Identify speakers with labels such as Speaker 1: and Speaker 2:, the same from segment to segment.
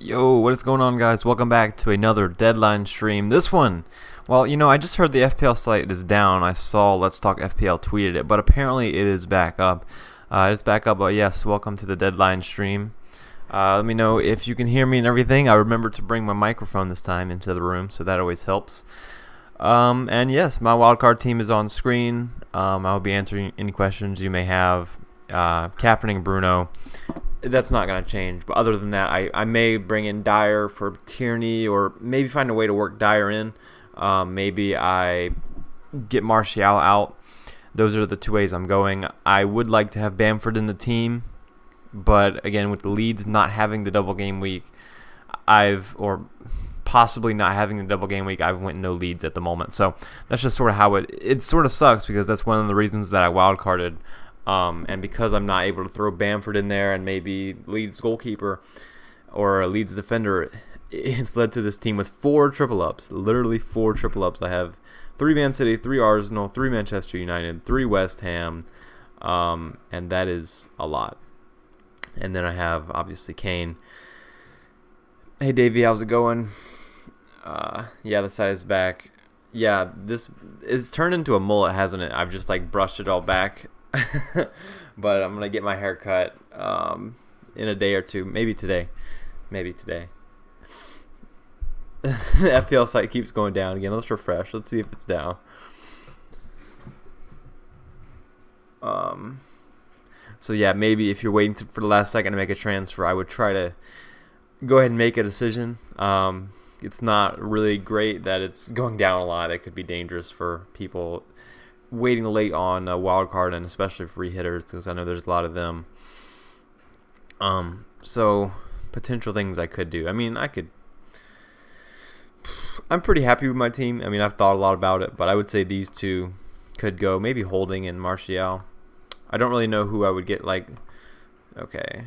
Speaker 1: Yo, what is going on, guys? Welcome back to another deadline stream. This one, well, I just heard the FPL site is down. I saw Let's Talk FPL tweeted it, but apparently it is back up. It's back up, but yes, welcome to the deadline stream. Let me know if you can hear me and everything. I remember to bring my microphone this time into the room, so that always helps. And yes, my wildcard team is on screen. I'll be answering any questions you may have. Captaining Bruno. That's not going to change. But other than that, I may bring in Dyer for Tierney, or maybe find a way to work Dyer in. Maybe I get Martial out. Those are the two ways I'm going. I would like to have Bamford in the team, but again, with the Leeds not having the double game week, or possibly not having the double game week, I've went no Leeds at the moment. So that's just sort of how it sort of sucks, because that's one of the reasons that I wildcarded. And because I'm not able to throw Bamford in there and maybe Leeds goalkeeper or a Leeds defender, it's led to this team with 4 triple ups, literally 4 triple ups. I have 3 Man City, 3 Arsenal, 3 Manchester United, 3 West Ham, and that is a lot. And then I have, obviously, Kane. Hey, Davey, how's it going? Yeah, the side is back. Yeah, this is turned into a mullet, hasn't it? I've just, brushed it all back. But I'm gonna get my hair cut in a day or two, maybe today. The FPL site keeps going down again. Let's refresh. Let's see if it's down. So yeah, maybe if you're waiting for the last second to make a transfer, I would try to go ahead and make a decision. It's not really great that it's going down a lot. It could be dangerous for people waiting late on wildcard, and especially free hitters, because I know there's a lot of them. So potential things I could do. I'm pretty happy with my team. I've thought a lot about it, but I would say these two could go. Maybe Holding and Martial. I don't really know who I would get. Okay,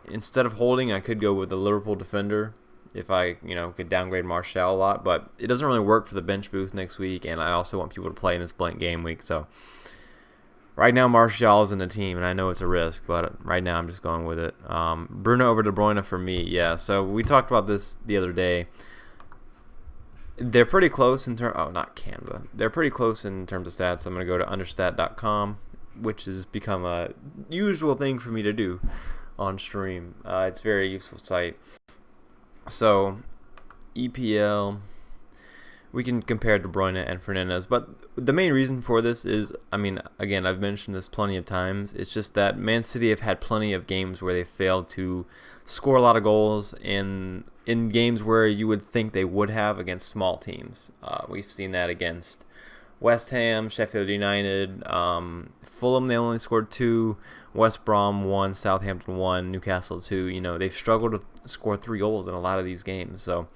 Speaker 1: instead of Holding, I could go with the Liverpool defender if I, could downgrade Martial a lot, but it doesn't really work for the bench boost next week, and I also want people to play in this blank game week. So right now, Martial is in the team, and I know it's a risk, but right now I'm just going with it. Bruno over De Bruyne for me, yeah. So we talked about this the other day. They're pretty close in terms. Oh, not Canva. They're pretty close in terms of stats. I'm going to go to understat.com, which has become a usual thing for me to do on stream. It's a very useful site. So, EPL, we can compare De Bruyne and Fernandes, but the main reason for this is, again, I've mentioned this plenty of times, it's just that Man City have had plenty of games where they failed to score a lot of goals in games where you would think they would have against small teams. We've seen that against West Ham, Sheffield United, Fulham, they only scored 2, West Brom 1, Southampton 1, Newcastle 2. They've struggled to score 3 goals in a lot of these games. So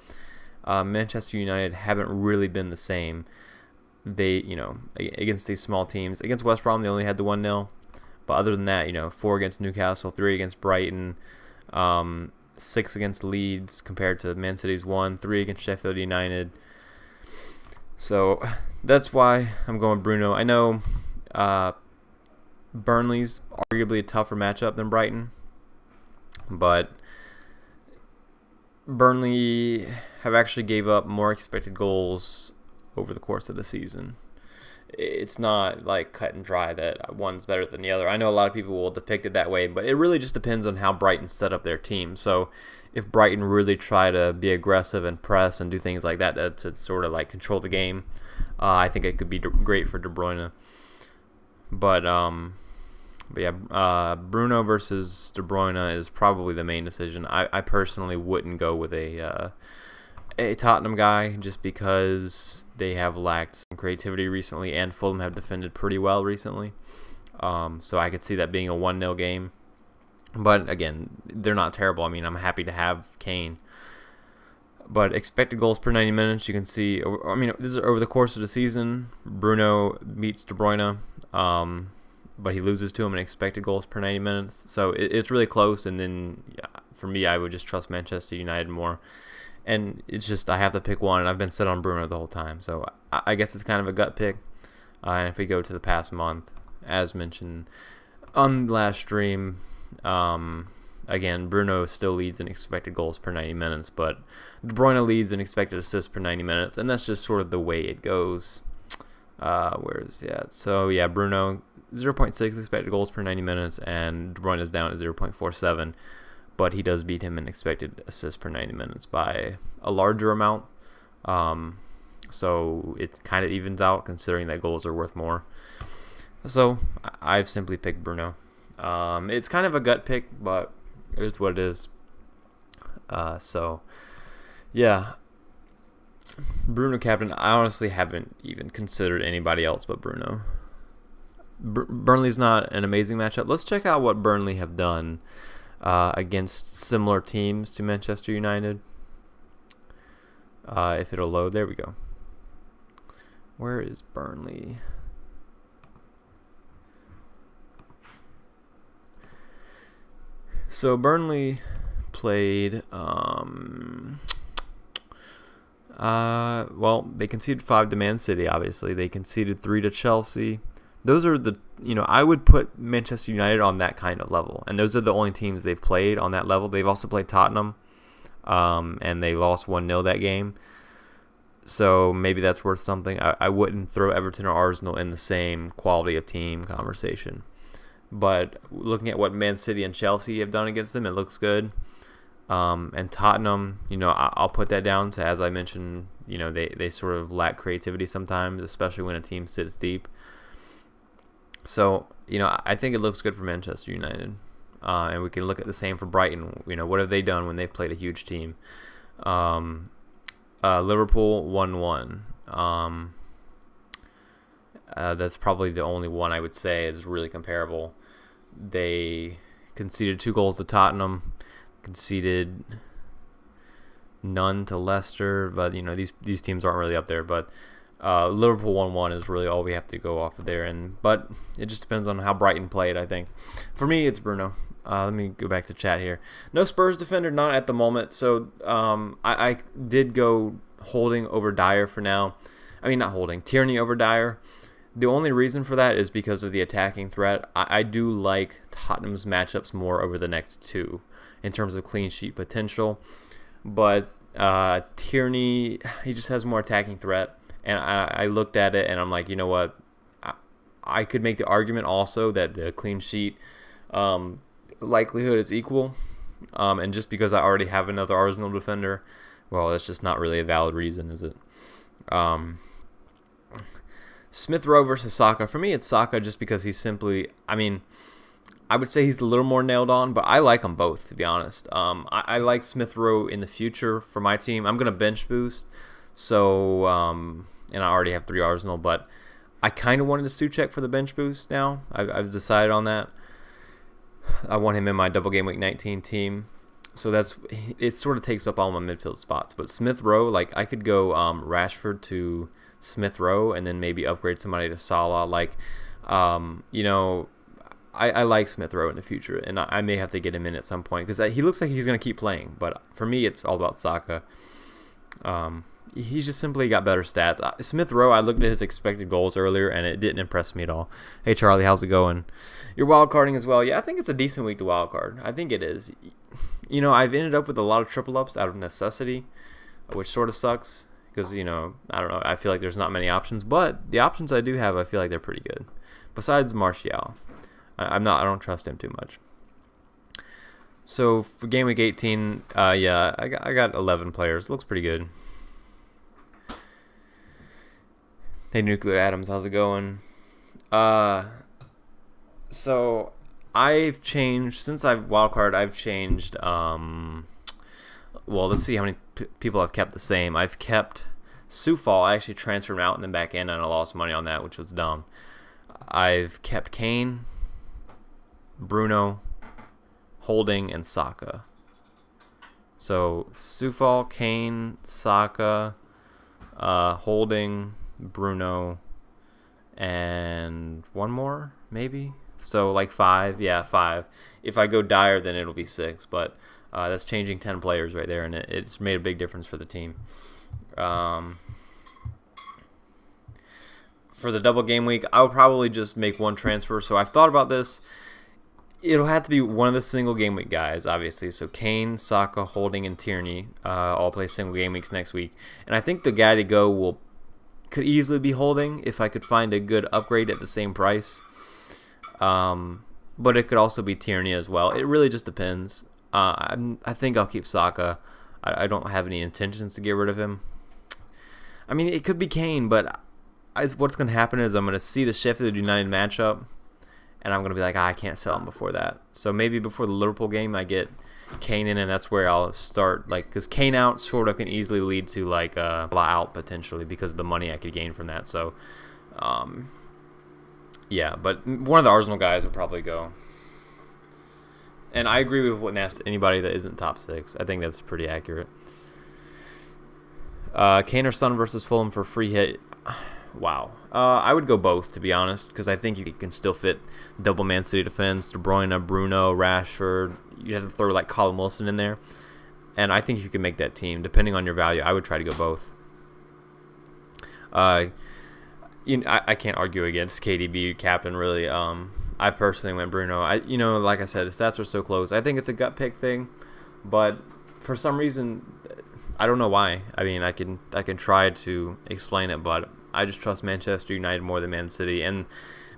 Speaker 1: Manchester United haven't really been the same. They, against these small teams. Against West Brom, they only had the 1-0. But other than that, 4 against Newcastle, 3 against Brighton, 6 against Leeds compared to Man City's 1, 3 against Sheffield United. So that's why I'm going Bruno. I know Burnley's arguably a tougher matchup than Brighton, but Burnley have actually gave up more expected goals over the course of the season. It's not cut and dry that one's better than the other. I know a lot of people will depict it that way, but it really just depends on how Brighton set up their team. So if Brighton really try to be aggressive and press and do things like that to sort of control the game, I think it could be great for De Bruyne. But yeah, Bruno versus De Bruyne is probably the main decision. I personally wouldn't go with a Tottenham guy, just because they have lacked some creativity recently, and Fulham have defended pretty well recently. So I could see that being a 1-0 game. But again, they're not terrible. I'm happy to have Kane. But expected goals per 90 minutes, you can see. This is over the course of the season. Bruno beats De Bruyne, but he loses to him in expected goals per 90 minutes. So it's really close. And then for me, I would just trust Manchester United more. And it's just I have to pick one, and I've been set on Bruno the whole time. So I guess it's kind of a gut pick. And if we go to the past month, as mentioned on the last stream, again, Bruno still leads in expected goals per 90 minutes, but De Bruyne leads in expected assists per 90 minutes, and that's just sort of the way it goes. So yeah, Bruno 0.6 expected goals per 90 minutes, and De Bruyne is down at 0.47, but he does beat him in expected assists per 90 minutes by a larger amount. So it kind of evens out considering that goals are worth more. So I've simply picked Bruno. It's kind of a gut pick, but it is what it is. So yeah, Bruno captain. I honestly haven't even considered anybody else but Bruno. Burnley's not an amazing matchup. Let's check out what Burnley have done against similar teams to Manchester United. If it'll load, there we go. Where is Burnley? So Burnley played. Well, they conceded 5 to Man City. Obviously, they conceded 3 to Chelsea. Those are the, I would put Manchester United on that kind of level, and those are the only teams they've played on that level. They've also played Tottenham, and they lost 1-0 that game. So maybe that's worth something. I wouldn't throw Everton or Arsenal in the same quality of team conversation. But looking at what Man City and Chelsea have done against them, it looks good. And Tottenham, I'll put that down to, as I mentioned, they sort of lack creativity sometimes, especially when a team sits deep. So, I think it looks good for Manchester United. And we can look at the same for Brighton. What have they done when they've played a huge team? Liverpool 1-1. That's probably the only one I would say is really comparable. They conceded 2 goals to Tottenham, conceded none to Leicester, but these teams aren't really up there. But Liverpool 1-1 is really all we have to go off of there. But it just depends on how Brighton played, I think. For me, it's Bruno. Let me go back to chat here. No Spurs defender, not at the moment. So I did go Holding over Dyer for now. I mean, not Holding, Tierney over Dyer. The only reason for that is because of the attacking threat. I do like Tottenham's matchups more over the next 2 in terms of clean sheet potential. But Tierney, he just has more attacking threat. And I looked at it and I'm like, you know what? I could make the argument also that the clean sheet likelihood is equal. And just because I already have another Arsenal defender, well, that's just not really a valid reason, is it? Smith Rowe versus Saka. For me, it's Saka just because he's simply, I would say he's a little more nailed on, but I like them both, to be honest. I like Smith Rowe in the future for my team. I'm going to bench boost, so, and I already have 3 Arsenal, but I kind of wanted a Souček for the bench boost now. I've decided on that. I want him in my double game week 19 team. So it sort of takes up all my midfield spots. But Smith Rowe, I could go Rashford to Smith Rowe and then maybe upgrade somebody to Salah. I like Smith Rowe in the future, and I may have to get him in at some point because he looks like he's going to keep playing. But for me, it's all about Saka. He's just simply got better stats. Smith Rowe, I looked at his expected goals earlier, and it didn't impress me at all. Hey, Charlie, how's it going? You're wildcarding as well. Yeah, I think it's a decent week to wildcard. I think it is. I've ended up with a lot of triple ups out of necessity, which sort of sucks because, I don't know. I feel like there's not many options, but the options I do have, I feel like they're pretty good. Besides Martial, I don't trust him too much. So for game week 18, I got 11 players. Looks pretty good. Hey, Nuclear Atoms, how's it going? So I've changed, since I've wildcard, I've changed, well, let's see how many people I've kept the same. I've kept Soufal. I actually transferred him out and then back in, and I lost money on that, which was dumb. I've kept Kane, Bruno, Holding, and Saka. So Soufal, Kane, Saka, Holding, Bruno, and one more, maybe? So 5. Yeah, 5. If I go Dyer, then it'll be 6. But that's changing 10 players right there, and it's made a big difference for the team. For the double game week, I'll probably just make one transfer. So I've thought about this. It'll have to be one of the single game week guys, obviously. So Kane, Saka, Holding, and Tierney all play single game weeks next week. And I think the guy to go could easily be Holding if I could find a good upgrade at the same price. But it could also be Tierney as well. It really just depends. I think I'll keep Saka. I don't have any intentions to get rid of him. I mean, it could be Kane, but what's going to happen is I'm going to see the Sheffield United matchup, and I'm going to be like, I can't sell him before that. So maybe before the Liverpool game, I get Kane in, and that's where I'll start. Because Kane out sort of can easily lead to like out potentially because of the money I could gain from that. So, yeah, but one of the Arsenal guys would probably go. And I agree with what Ness, anybody that isn't top 6. I think that's pretty accurate. Kane or Son versus Fulham for free hit. Wow. I would go both, to be honest, because I think you can still fit double Man City defense, De Bruyne, Bruno, Rashford. You have to throw like Colin Wilson in there. And I think you can make that team. Depending on your value, I would try to go both. I can't argue against KDB captain, really. I personally went Bruno. Like I said, the stats are so close. I think it's a gut pick thing, but for some reason, I don't know why. I mean, I can try to explain it, but I just trust Manchester United more than Man City, and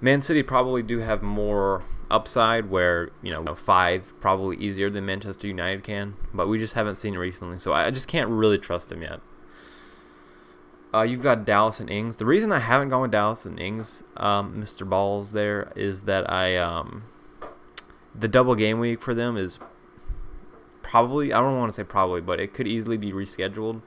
Speaker 1: Man City probably do have more upside. Where 5 probably easier than Manchester United can, but we just haven't seen it recently, so I just can't really trust them yet. You've got Dallas and Ings. The reason I haven't gone with Dallas and Ings, Mr. Balls, there is that the double game week for them is probably, I don't want to say probably, but it could easily be rescheduled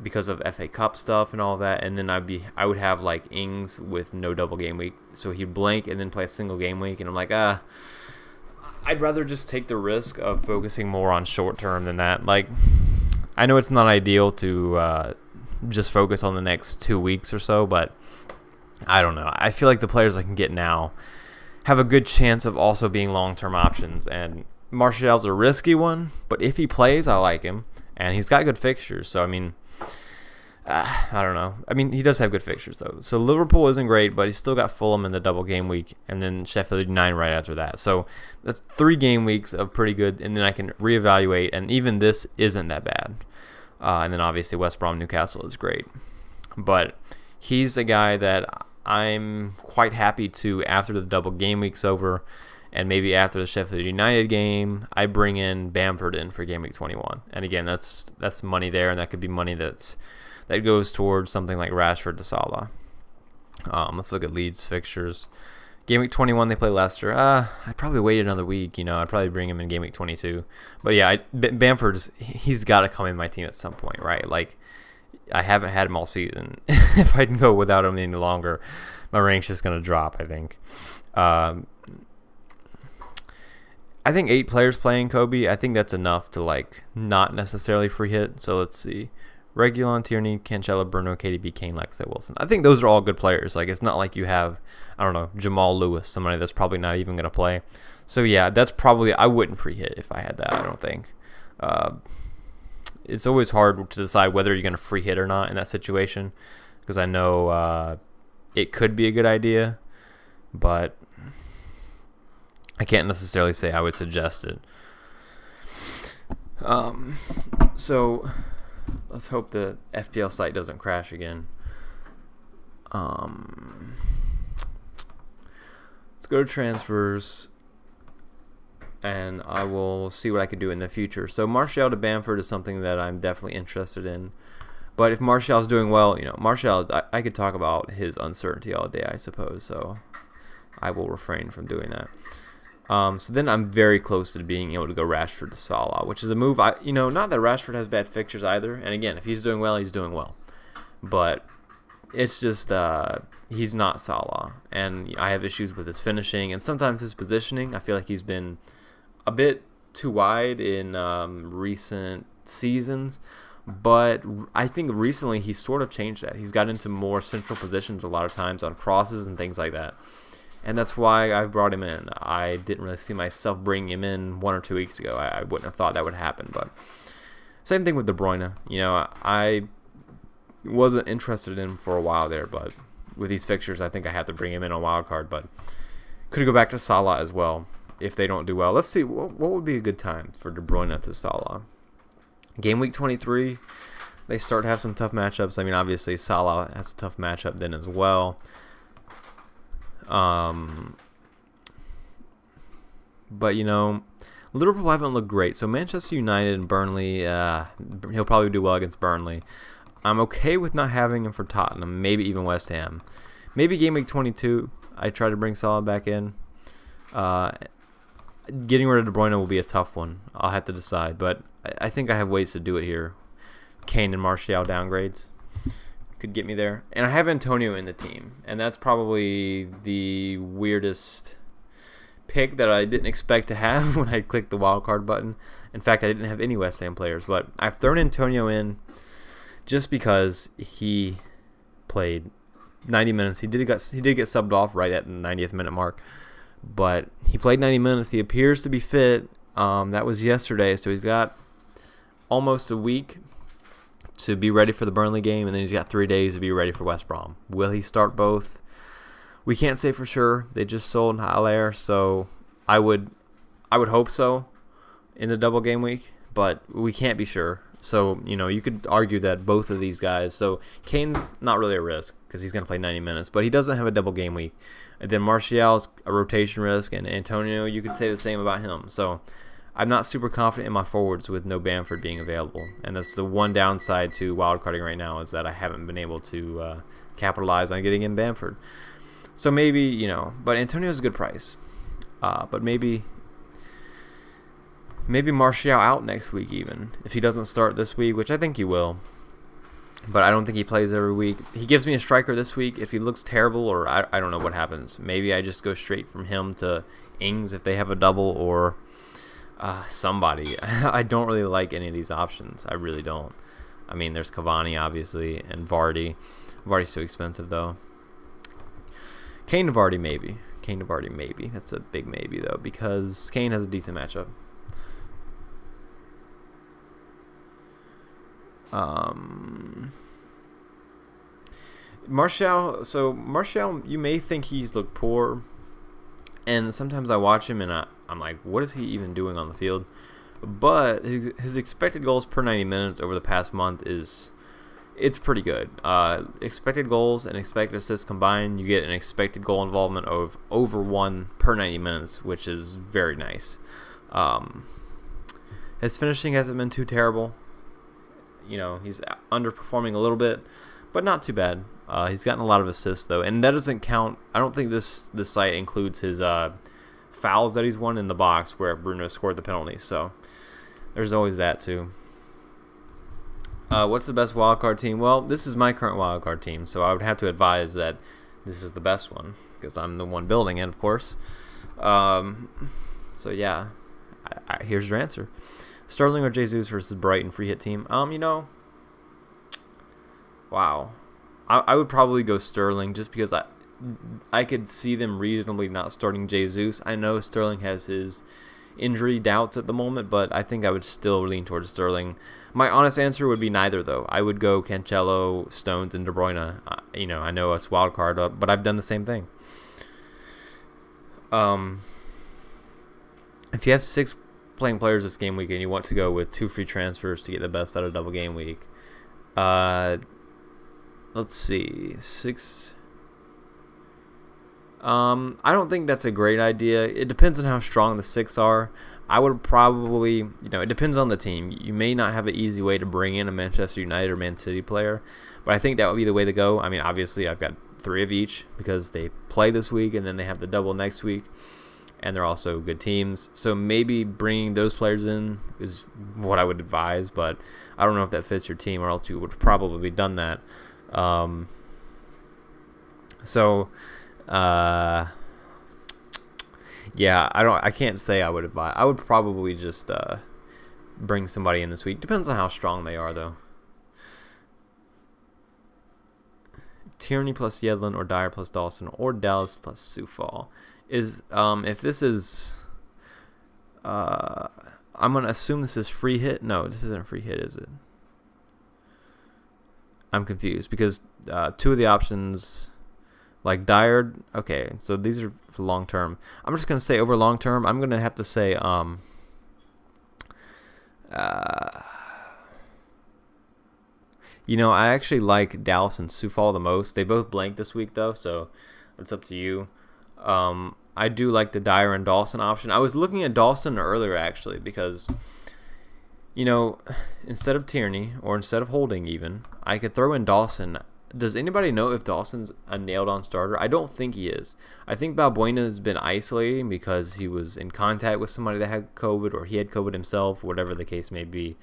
Speaker 1: because of FA Cup stuff and all that. And then I would have like Ings with no double game week, so he'd blank and then play a single game week, and I'm like, I'd rather just take the risk of focusing more on short term than that. Like, I know it's not ideal to just focus on the next 2 weeks or so, but I don't know. I feel like the players I can get now have a good chance of also being long-term options, and Martial's a risky one, but if he plays, I like him, and he's got good fixtures, so I mean, I don't know. I mean, he does have good fixtures, though. So Liverpool isn't great, but he's still got Fulham in the double game week, and then Sheffield United right after that. So that's 3 game weeks of pretty good, and then I can reevaluate, and even this isn't that bad. And then obviously West Brom Newcastle is great. But he's a guy that I'm quite happy to, after the double game week's over, and maybe after the Sheffield United game, I bring in Bamford in for game week 21. And again, that's money there, and that could be money that goes towards something like Rashford to Salah. Let's look at Leeds fixtures. Game week 21, they play Leicester. I'd probably wait another week. I'd probably bring him in game week 22. But yeah, Bamford's, he's got to come in my team at some point, right? Like, I haven't had him all season. If I can go without him any longer, my rank's just going to drop, I think. I think 8 players playing Kobe, I think that's enough to, like, not necessarily free hit. So let's see. Reguilon, Tierney, Cancelo, Bruno, KDB, Kane, Lexi, Wilson. I think those are all good players. Like, it's not like you have, I don't know, Jamal Lewis, somebody that's probably not even going to play. So, yeah, that's probably, I wouldn't free hit if I had that, I don't think. It's always hard to decide whether you're going to free hit or not in that situation, because I know it could be a good idea, but I can't necessarily say I would suggest it. So let's hope the FPL site doesn't crash again. Let's go to transfers, and I will see what I can do in the future. So Martial to Bamford is something that I'm definitely interested in. But if Martial's doing well, Martial, I could talk about his uncertainty all day, I suppose. So I will refrain from doing that. So then I'm very close to being able to go Rashford to Salah, which is a move. Not that Rashford has bad fixtures either. And again, if he's doing well, he's doing well. But it's just he's not Salah, and I have issues with his finishing and sometimes his positioning. I feel like he's been a bit too wide in recent seasons. But I think recently he's sort of changed that. He's got into more central positions a lot of times on crosses and things like that. And that's why I brought him in. I didn't really see myself bringing him in 1 or 2 weeks ago. I wouldn't have thought that would happen. But same thing with De Bruyne. I wasn't interested in him for a while there, but with these fixtures, I think I have to bring him in on Wildcard. But could go back to Salah as well. if they don't do well. Let's see, what would be a good time for De Bruyne to Salah? Game week 23, they start to have some tough matchups. I mean, obviously, Salah has a tough matchup then as well. But, you know, Liverpool haven't looked great. So Manchester United and Burnley, he'll probably do well against Burnley. I'm okay with not having him for Tottenham, maybe even West Ham. Maybe game week 22, I try to bring Salah back in. Getting rid of De Bruyne will be a tough one. I'll have to decide, but I think I have ways to do it here. Kane and Martial downgrades could get me there. And I have Antonio in the team, and that's probably the weirdest pick that I didn't expect to have when I clicked the wildcard button. In fact, I didn't have any West Ham players, but I've thrown Antonio in just because he played 90 minutes. He did get subbed off right at the 90th minute mark, but he played 90 minutes. He appears to be fit. That was yesterday, so he's got almost a week to be ready for the Burnley game, and then he's got 3 days to be ready for West Brom. Will he start both? We can't say for sure. They just sold Haller, so I would hope so in the double game week, but we can't be sure. So, you know, you could argue that both of these guys, so Kane's not really a risk because he's going to play 90 minutes, but he doesn't have a double game week. And then Martial's a rotation risk, and Antonio, you could say the same about him. So I'm not super confident in my forwards with no Bamford being available. And that's the one downside to wildcarding right now, is that I haven't been able to capitalize on getting in Bamford. So maybe, you know, but Antonio's a good price. But maybe Martial out next week even, if he doesn't start this week, which I think he will. But I don't think he plays every week. He gives me a striker this week. If he looks terrible, or I don't know what happens. Maybe I just go straight from him to Ings if they have a double, or somebody. I don't really like any of these options. I really don't. I mean, there's Cavani, obviously, and Vardy. Vardy's too expensive, though. Kane to Vardy, maybe. Kane to Vardy, maybe. That's a big maybe, though, because Kane has a decent matchup. Martial, you may think he's looked poor, and sometimes I watch him and I'm like, what is he even doing on the field? But his expected goals per 90 minutes over the past month it's pretty good. Expected goals and expected assists combined, you get an expected goal involvement of over 1 per 90 minutes, which is very nice. His finishing hasn't been too terrible. You know, he's underperforming a little bit, but not too bad. He's gotten a lot of assists, though, and that doesn't count. I don't think this site includes his fouls that he's won in the box where Bruno scored the penalty, so there's always that, too. What's the best wildcard team? Well, this is my current wildcard team, so I would have to advise that this is the best one, because I'm the one building it, of course. So, yeah, here's your answer. Sterling or Jesus versus Brighton free hit team. You know, wow. I would probably go Sterling just because I could see them reasonably not starting Jesus. I know Sterling has his injury doubts at the moment, but I think I would still lean towards Sterling. My honest answer would be neither, though. I would go Cancelo, Stones, and De Bruyne. You know, I know it's wild card, but I've done the same thing. If you have 6 playing players this game week and you want to go with 2 free transfers to get the best out of double game week, let's see, 6. I don't think that's a great idea. It depends on how strong the 6 are. I would probably, you know, it depends on the team. You may not have an easy way to bring in a Manchester United or Man City player, but I think that would be the way to go. I mean, obviously, I've got 3 of each because they play this week and then they have the double next week, and they're also good teams. So maybe bringing those players in is what I would advise, but I don't know if that fits your team, or else you would probably done that. Yeah, I can't say I would advise. I would probably just bring somebody in this week. Depends on how strong they are, though. Tierney plus Yedlin, or Dyer plus Dawson, or Dallas plus Sufal. If this is, I'm gonna assume this is free hit. No, this isn't a free hit, is it? I'm confused because 2 of the options. Like Dyer, okay, so these are for long term. I'm just gonna say over long term, I'm gonna have to say I actually like Dallas and Sufal the most. They both blanked this week though, so it's up to you. I do like the Dyer and Dawson option. I was looking at Dawson earlier actually because instead of Tierney or instead of Holding even, I could throw in Dawson. Does anybody know if Dawson's a nailed-on starter? I don't think he is. I think Balbuena has been isolating because he was in contact with somebody that had COVID or he had COVID himself, whatever the case may be.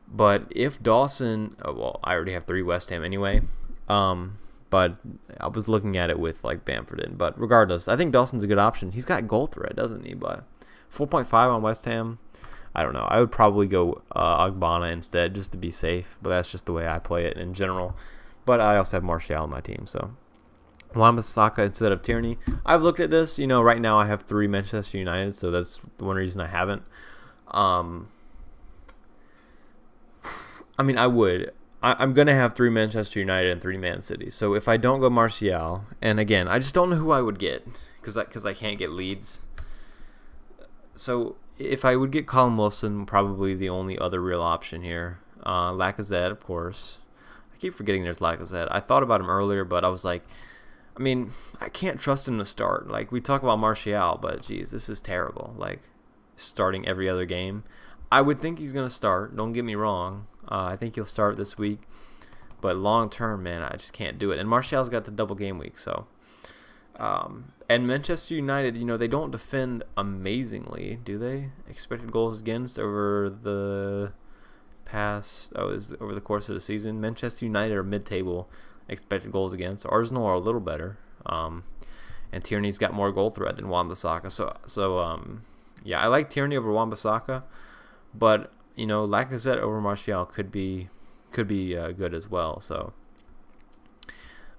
Speaker 1: But if Dawson, I already have 3 West Ham anyway. But I was looking at it with like Bamford in. But regardless, I think Dawson's a good option. He's got goal threat, doesn't he? But 4.5 on West Ham. I don't know. I would probably go Ogbonna instead just to be safe. But that's just the way I play it in general. But I also have Martial on my team, so Wan-Bissaka instead of Tierney. I've looked at this. Right now I have 3 Manchester United, so that's one reason I haven't. I mean, I would. I'm going to have 3 Manchester United and 3 Man City. So if I don't go Martial, and again, I just don't know who I would get because I can't get Leeds. So if I would get Colin Wilson, probably the only other real option here. Lacazette, of course. I keep forgetting there's Lacazette. I thought about him earlier, but I was like, I mean, I can't trust him to start. Like, we talk about Martial, but geez, this is terrible. Like, starting every other game. I would think he's going to start. Don't get me wrong. I think he'll start this week. But long term, man, I just can't do it. And Martial's got the double game week, so. And Manchester United, they don't defend amazingly, do they? Expected goals against over the over the course of the season. Manchester United are mid-table expected goals against. Arsenal are a little better. And Tierney's got more goal threat than Wan-Bissaka. So I like Tierney over Wan-Bissaka, but Lacazette over Martial could be good as well. So,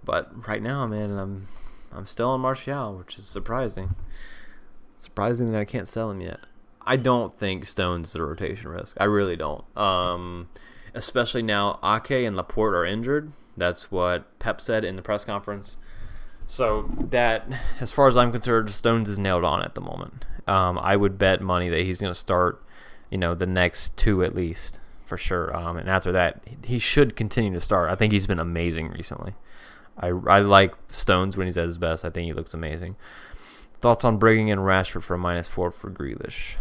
Speaker 1: but right now, man, I'm still on Martial, which is surprising. Surprising that I can't sell him yet. I don't think Stone's the rotation risk. I really don't. Especially now Ake and Laporte are injured. That's what Pep said in the press conference. So that, as far as I'm concerned, Stones is nailed on at the moment. I would bet money that he's going to start, the next 2 at least, for sure. And after that, he should continue to start. I think he's been amazing recently. I like Stones when he's at his best. I think he looks amazing. Thoughts on bringing in Rashford for -4 for Grealish?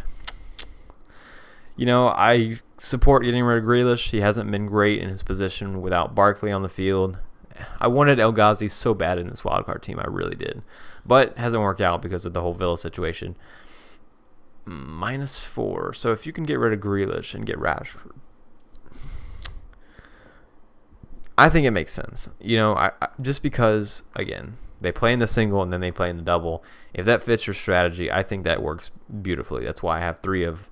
Speaker 1: I support getting rid of Grealish. He hasn't been great in his position without Barkley on the field. I wanted El Ghazi so bad in this wildcard team. I really did. But it hasn't worked out because of the whole Villa situation. -4. So if you can get rid of Grealish and get Rashford, I think it makes sense. I just because, again, they play in the single and then they play in the double. If that fits your strategy, I think that works beautifully. That's why I have 3 of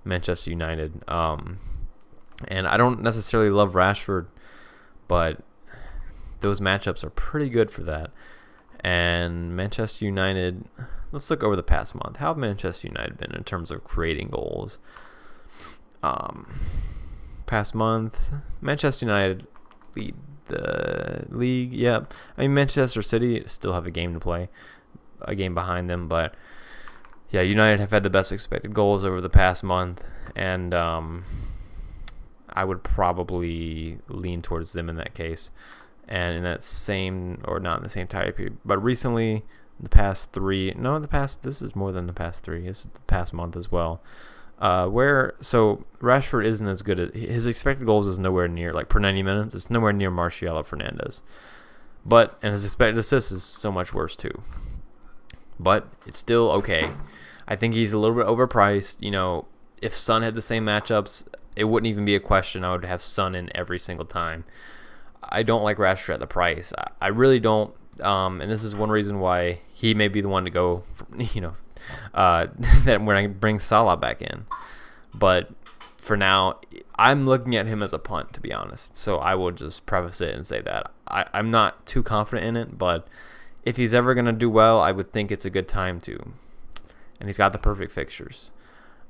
Speaker 1: Manchester United. And I don't necessarily love Rashford, but those matchups are pretty good for that. And Manchester United, let's look over the past month. How have Manchester United been in terms of creating goals? Past month, Manchester United lead the league. Yep. I mean, Manchester City still have a game to play, a game behind them, but yeah, United have had the best expected goals over the past month, and I would probably lean towards them in that case. And in that same, or not in the same time period, but recently, this is more than the past 3. This is the past month as well. So Rashford isn't as good as his expected goals is nowhere near, like per 90 minutes, it's nowhere near Martial or Fernandes. And his expected assists is so much worse too. But it's still okay. I think he's a little bit overpriced. If Son had the same matchups, it wouldn't even be a question. I would have Son in every single time. I don't like Rashford at the price. I really don't. And this is one reason why he may be the one to go, that when I bring Salah back in. But for now, I'm looking at him as a punt, to be honest. So I will just preface it and say that. I'm not too confident in it, but if he's ever going to do well, I would think it's a good time to. And he's got the perfect fixtures.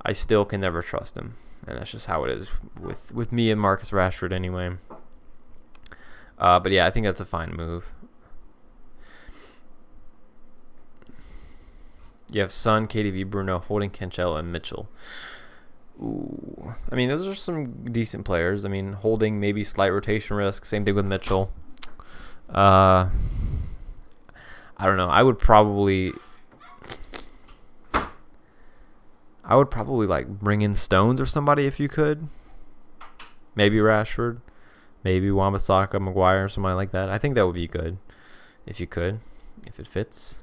Speaker 1: I still can never trust him. And that's just how it is with me and Marcus Rashford anyway. But yeah, I think that's a fine move. You have Son, KDB, Bruno, Holding, Cancelo, and Mitchell. Ooh, I mean, those are some decent players. I mean, Holding, maybe slight rotation risk. Same thing with Mitchell. I don't know. I would probably like bring in Stones or somebody if you could. Maybe Rashford, maybe Wan-Bissaka, Maguire, somebody like that. I think that would be good if you could, if it fits.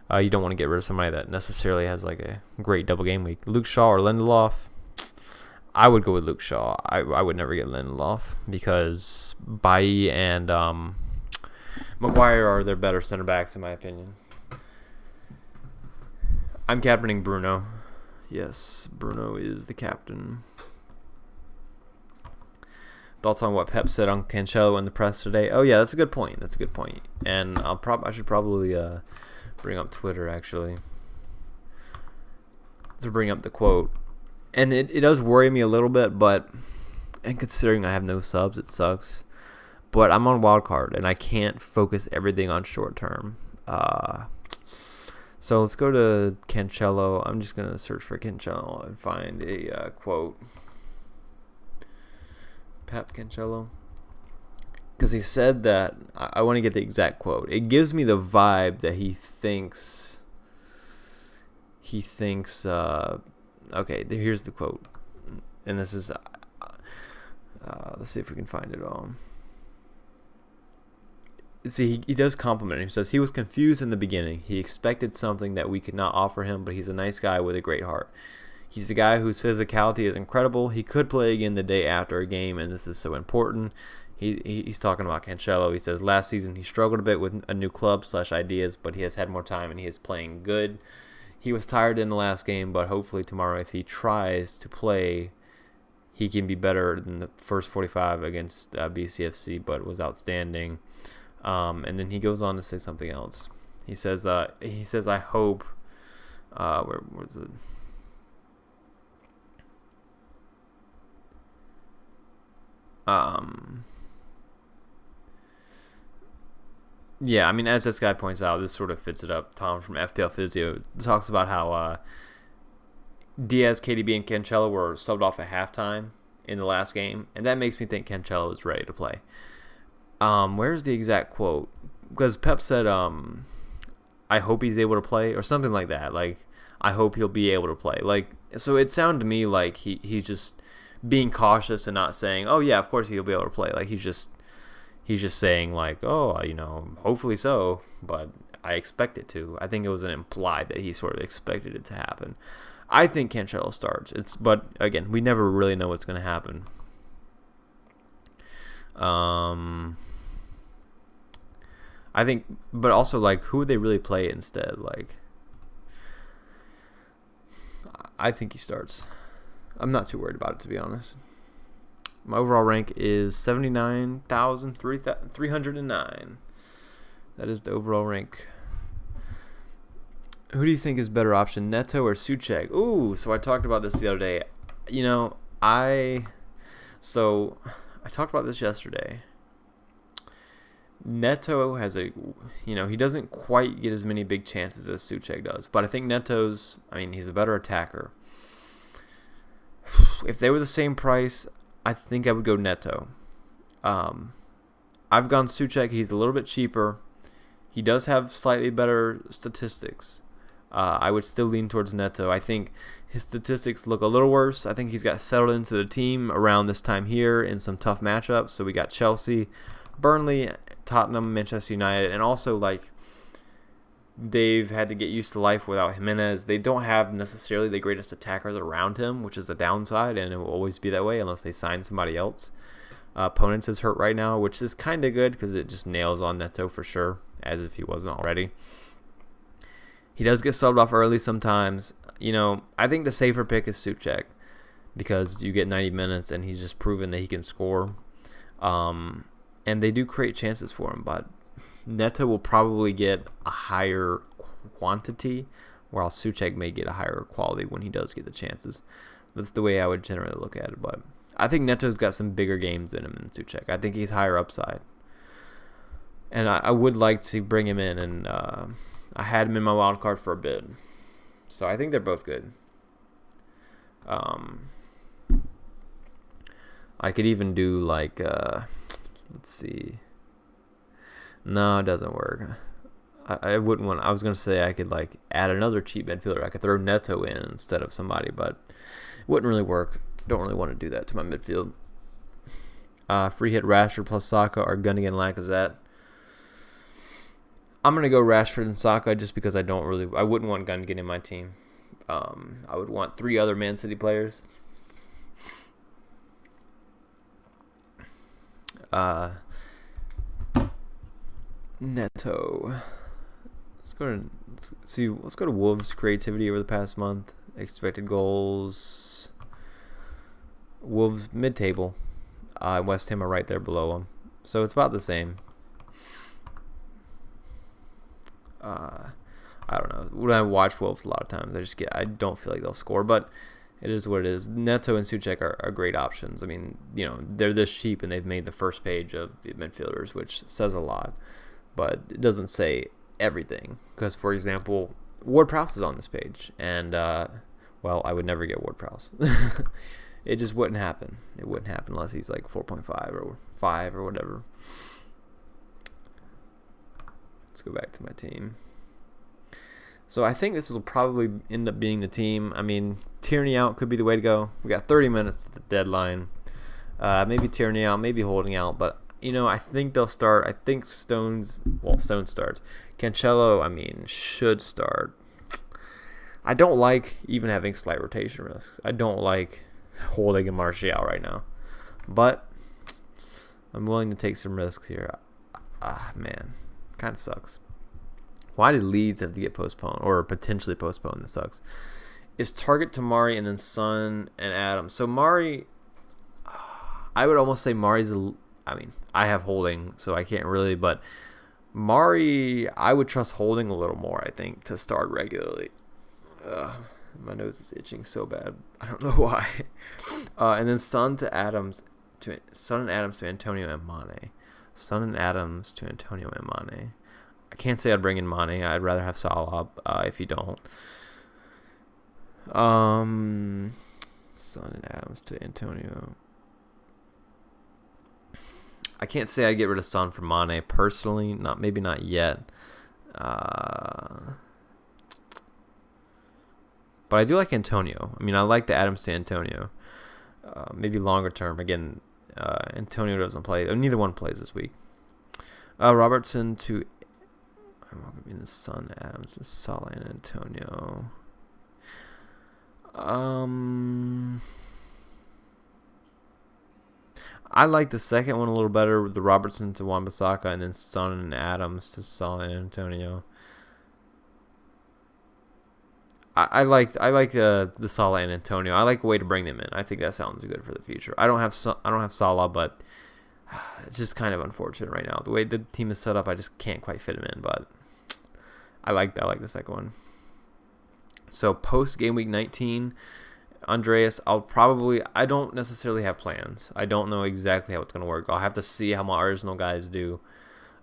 Speaker 1: You don't want to get rid of somebody that necessarily has like a great double game week. Luke Shaw or Lindelof. I would go with Luke Shaw. I would never get Lindelof because Bailly and Maguire are their better center backs in my opinion. I'm captaining Bruno. Yes, Bruno is the captain. Thoughts on what Pep said on Cancelo in the press today? Oh yeah, that's a good point. And I should probably bring up Twitter actually to bring up the quote. And it does worry me a little bit, and considering I have no subs, it sucks. But I'm on Wildcard, and I can't focus everything on short term. So let's go to Cancelo. I'm just going to search for Cancelo and find a quote. Pep Cancelo. Because he said that, I want to get the exact quote. It gives me the vibe that he thinks, okay, here's the quote. And this is, let's see if we can find it all. See, he does compliment him. He says, he was confused in the beginning. He expected something that we could not offer him, but he's a nice guy with a great heart. He's a guy whose physicality is incredible. He could play again the day after a game, and this is so important. He's talking about Cancelo. He says, last season he struggled a bit with a new club / ideas, but he has had more time, and he is playing good. He was tired in the last game, but hopefully tomorrow, if he tries to play, he can be better than the first 45 against BCFC, but was outstanding. And then he goes on to say something else. He says, I hope. Where's it? Yeah, I mean, as this guy points out, this sort of fits it up. Tom from FPL Physio talks about how Diaz, KDB, and Cancelo were subbed off at halftime in the last game, and that makes me think Cancelo is ready to play. Where's the exact quote? Because Pep said, I hope he's able to play, or something like that. Like, I hope he'll be able to play. Like, so it sounded to me like he's just being cautious and not saying, oh yeah, of course he'll be able to play. Like, he's just saying like, oh, hopefully so, but I expect it to. I think it was an implied that he sort of expected it to happen. I think Cancelo starts. But again, we never really know what's going to happen. I think, but also like, who would they really play instead? Like, I think he starts. I'm not too worried about it, to be honest. My overall rank is 79,309. That is the overall rank. Who do you think is better option, Neto or Souček? Ooh, so I talked about this the other day. I talked about this yesterday. Neto has he doesn't quite get as many big chances as Souček does. But I think he's a better attacker. If they were the same price, I think I would go Neto. I've gone Souček. He's a little bit cheaper. He does have slightly better statistics. I would still lean towards Neto. I think his statistics look a little worse. I think he's got settled into the team around this time here in some tough matchups. So we got Chelsea, Burnley, Tottenham, Manchester United, and also like they've had to get used to life without Jimenez. They don't have necessarily the greatest attackers around him, which is a downside, and it will always be that way unless they sign somebody else. Opponents is hurt right now, which is kind of good because it just nails on Neto for sure, as if he wasn't already. He does get subbed off early sometimes. I think the safer pick is Souček because you get 90 minutes and he's just proven that he can score. And they do create chances for him, but Neto will probably get a higher quantity, while Souček may get a higher quality when he does get the chances. That's the way I would generally look at it, but I think Neto's got some bigger games in him than Souček. I think he's higher upside. And I would like to bring him in, and I had him in my wild card for a bit. So I think they're both good. I could even do like, let's see. No, it doesn't work. I wouldn't want. I was gonna say I could like add another cheap midfielder. I could throw Neto in instead of somebody, but it wouldn't really work. Don't really want to do that to my midfield. Free hit Rashford plus Saka or Gundogan and Lacazette. I'm gonna go Rashford and Saka just because I wouldn't want Gundogan in my team. I would want 3 other Man City players. Neto. Let's go to Wolves' creativity over the past month. Expected goals. Wolves mid-table. West Ham are right there below them, so it's about the same. I don't know. When I watch Wolves a lot of times, I don't feel like they'll score, but it is what it is. Neto and Souček are great options. I mean, they're this cheap and they've made the first page of the midfielders, which says a lot, but it doesn't say everything. Because, for example, Ward-Prowse is on this page, and well, I would never get Ward-Prowse. It just wouldn't happen. It wouldn't happen unless he's like 4.5 or 5 or whatever. Let's go back to my team. So I think this will probably end up being the team. I mean, Tierney out could be the way to go. We got 30 minutes to the deadline. Maybe Tierney out, maybe Holding out. But, I think they'll start. I think Stone starts. Cancelo, should start. I don't like even having slight rotation risks. I don't like Holding and Martial right now. But I'm willing to take some risks here. Man, kind of sucks. Why did Leeds have to get postponed or potentially postponed? This sucks. Is target to Mari and then Son and Adams. So Mari, I would almost say Mari's I have Holding, so I can't really, but Mari, I would trust Holding a little more, I think, to start regularly. My nose is itching so bad. I don't know why. And then Son and Adams to Antonio and Mane. Son and Adams to Antonio and Mane. I can't say I'd bring in Mane. I'd rather have Salah if you don't. Son and Adams to Antonio. I can't say I'd get rid of Son for Mane personally. Maybe not yet. But I do like Antonio. I like the Adams to Antonio. Maybe longer term. Again, Antonio doesn't play. Neither one plays this week. Robertson to the Son, Adams, Salah, and Antonio. I like the second one a little better with the Robertson to Wan-Bissaka and then Son and Adams to Salah and Antonio. I like the Salah and Antonio. I like a way to bring them in. I think that sounds good for the future. I don't have Salah, but it's just kind of unfortunate right now. The way the team is set up, I just can't quite fit him in, but I like the second one. So post game week 19, Andreas, I don't necessarily have plans. I don't know exactly how it's going to work. I'll have to see how my Arsenal guys do.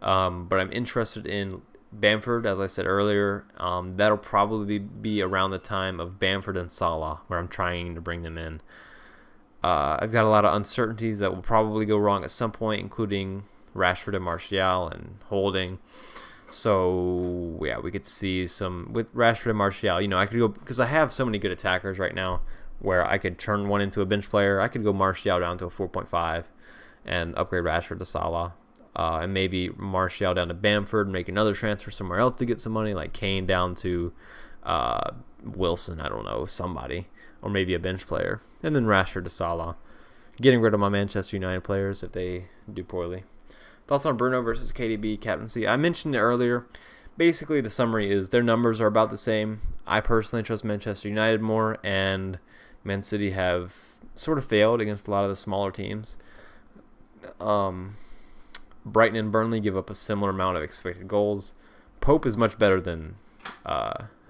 Speaker 1: But I'm interested in Bamford, as I said earlier. That'll probably be around the time of Bamford and Salah, where I'm trying to bring them in. I've got a lot of uncertainties that will probably go wrong at some point, including Rashford and Martial and Holding. So, yeah, we could see some with Rashford and Martial. I could go, because I have so many good attackers right now, where I could turn one into a bench player. I could go Martial down to a 4.5 and upgrade Rashford to Salah. And maybe Martial down to Bamford, make another transfer somewhere else to get some money, like Kane down to Wilson, I don't know, somebody. Or maybe a bench player. And then Rashford to Salah. Getting rid of my Manchester United players if they do poorly. Thoughts on Bruno versus KDB captaincy? I mentioned it earlier. Basically, the summary is their numbers are about the same. I personally trust Manchester United more, and Man City have sort of failed against a lot of the smaller teams. Brighton and Burnley give up a similar amount of expected goals. Pope is much better than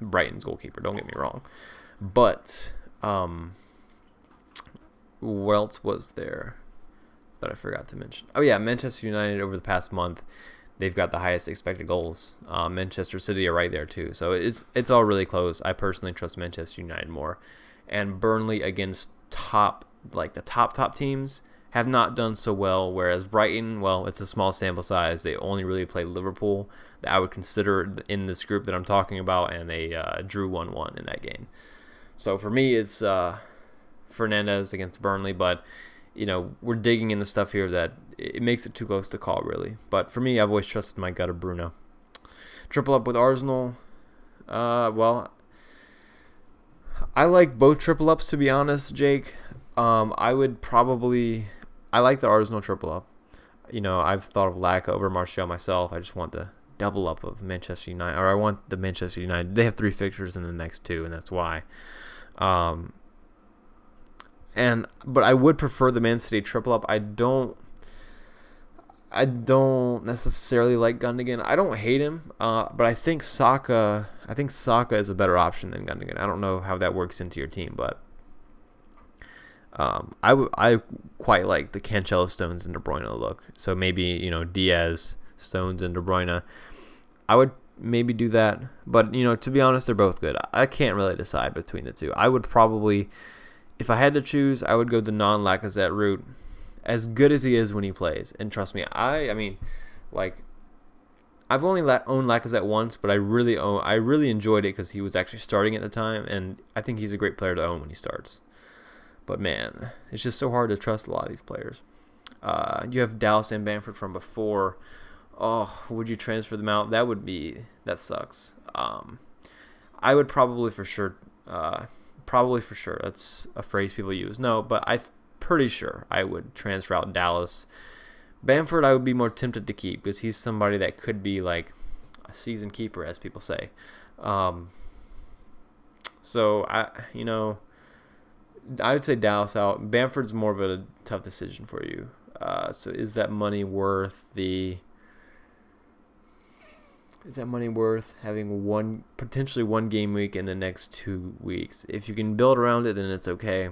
Speaker 1: Brighton's goalkeeper, don't get me wrong. But what else was there that I forgot to mention? Oh, yeah, Manchester United over the past month, they've got the highest expected goals. Manchester City are right there too. So it's all really close. I personally trust Manchester United more. And Burnley against the top teams have not done so well, whereas Brighton, well, it's a small sample size. They only really played Liverpool that I would consider in this group that I'm talking about, and they drew 1-1 in that game. So for me, it's Fernandes against Burnley, but we're digging into stuff here that it makes it too close to call, really. But for me, I've always trusted my gut of Bruno. Triple up with Arsenal. Well, I like both triple ups, to be honest, Jake. I like the Arsenal triple up. I've thought of Laka over Martial myself. I just want the double up of Manchester United, or I want the Manchester United. They have 3 fixtures in the next 2, and that's why. But I would prefer the Man City triple up. I don't necessarily like Gundogan. I don't hate him, but I think Saka is a better option than Gundogan. I don't know how that works into your team, but I quite like the Cancelo, Stones, and De Bruyne look. So maybe Diaz, Stones, and De Bruyne. I would maybe do that, but to be honest, they're both good. I can't really decide between the two. I would probably, if I had to choose, I would go the non-Lacazette route. As good as he is when he plays, and trust me, I mean, I've only owned Lacazette once, but I really enjoyed it because he was actually starting at the time, and I think he's a great player to own when he starts. But man, it's just so hard to trust a lot of these players. You have Dallas and Bamford from before. Oh, would you transfer them out? That sucks. I would probably for sure. That's a phrase people use. No, but I'm pretty sure I would transfer out Dallas. Bamford, I would be more tempted to keep because he's somebody that could be like a season keeper, as people say. So I would say Dallas out. Bamford's more of a tough decision for you. So is that money worth having potentially one game week in the next 2 weeks? If you can build around it, then it's okay.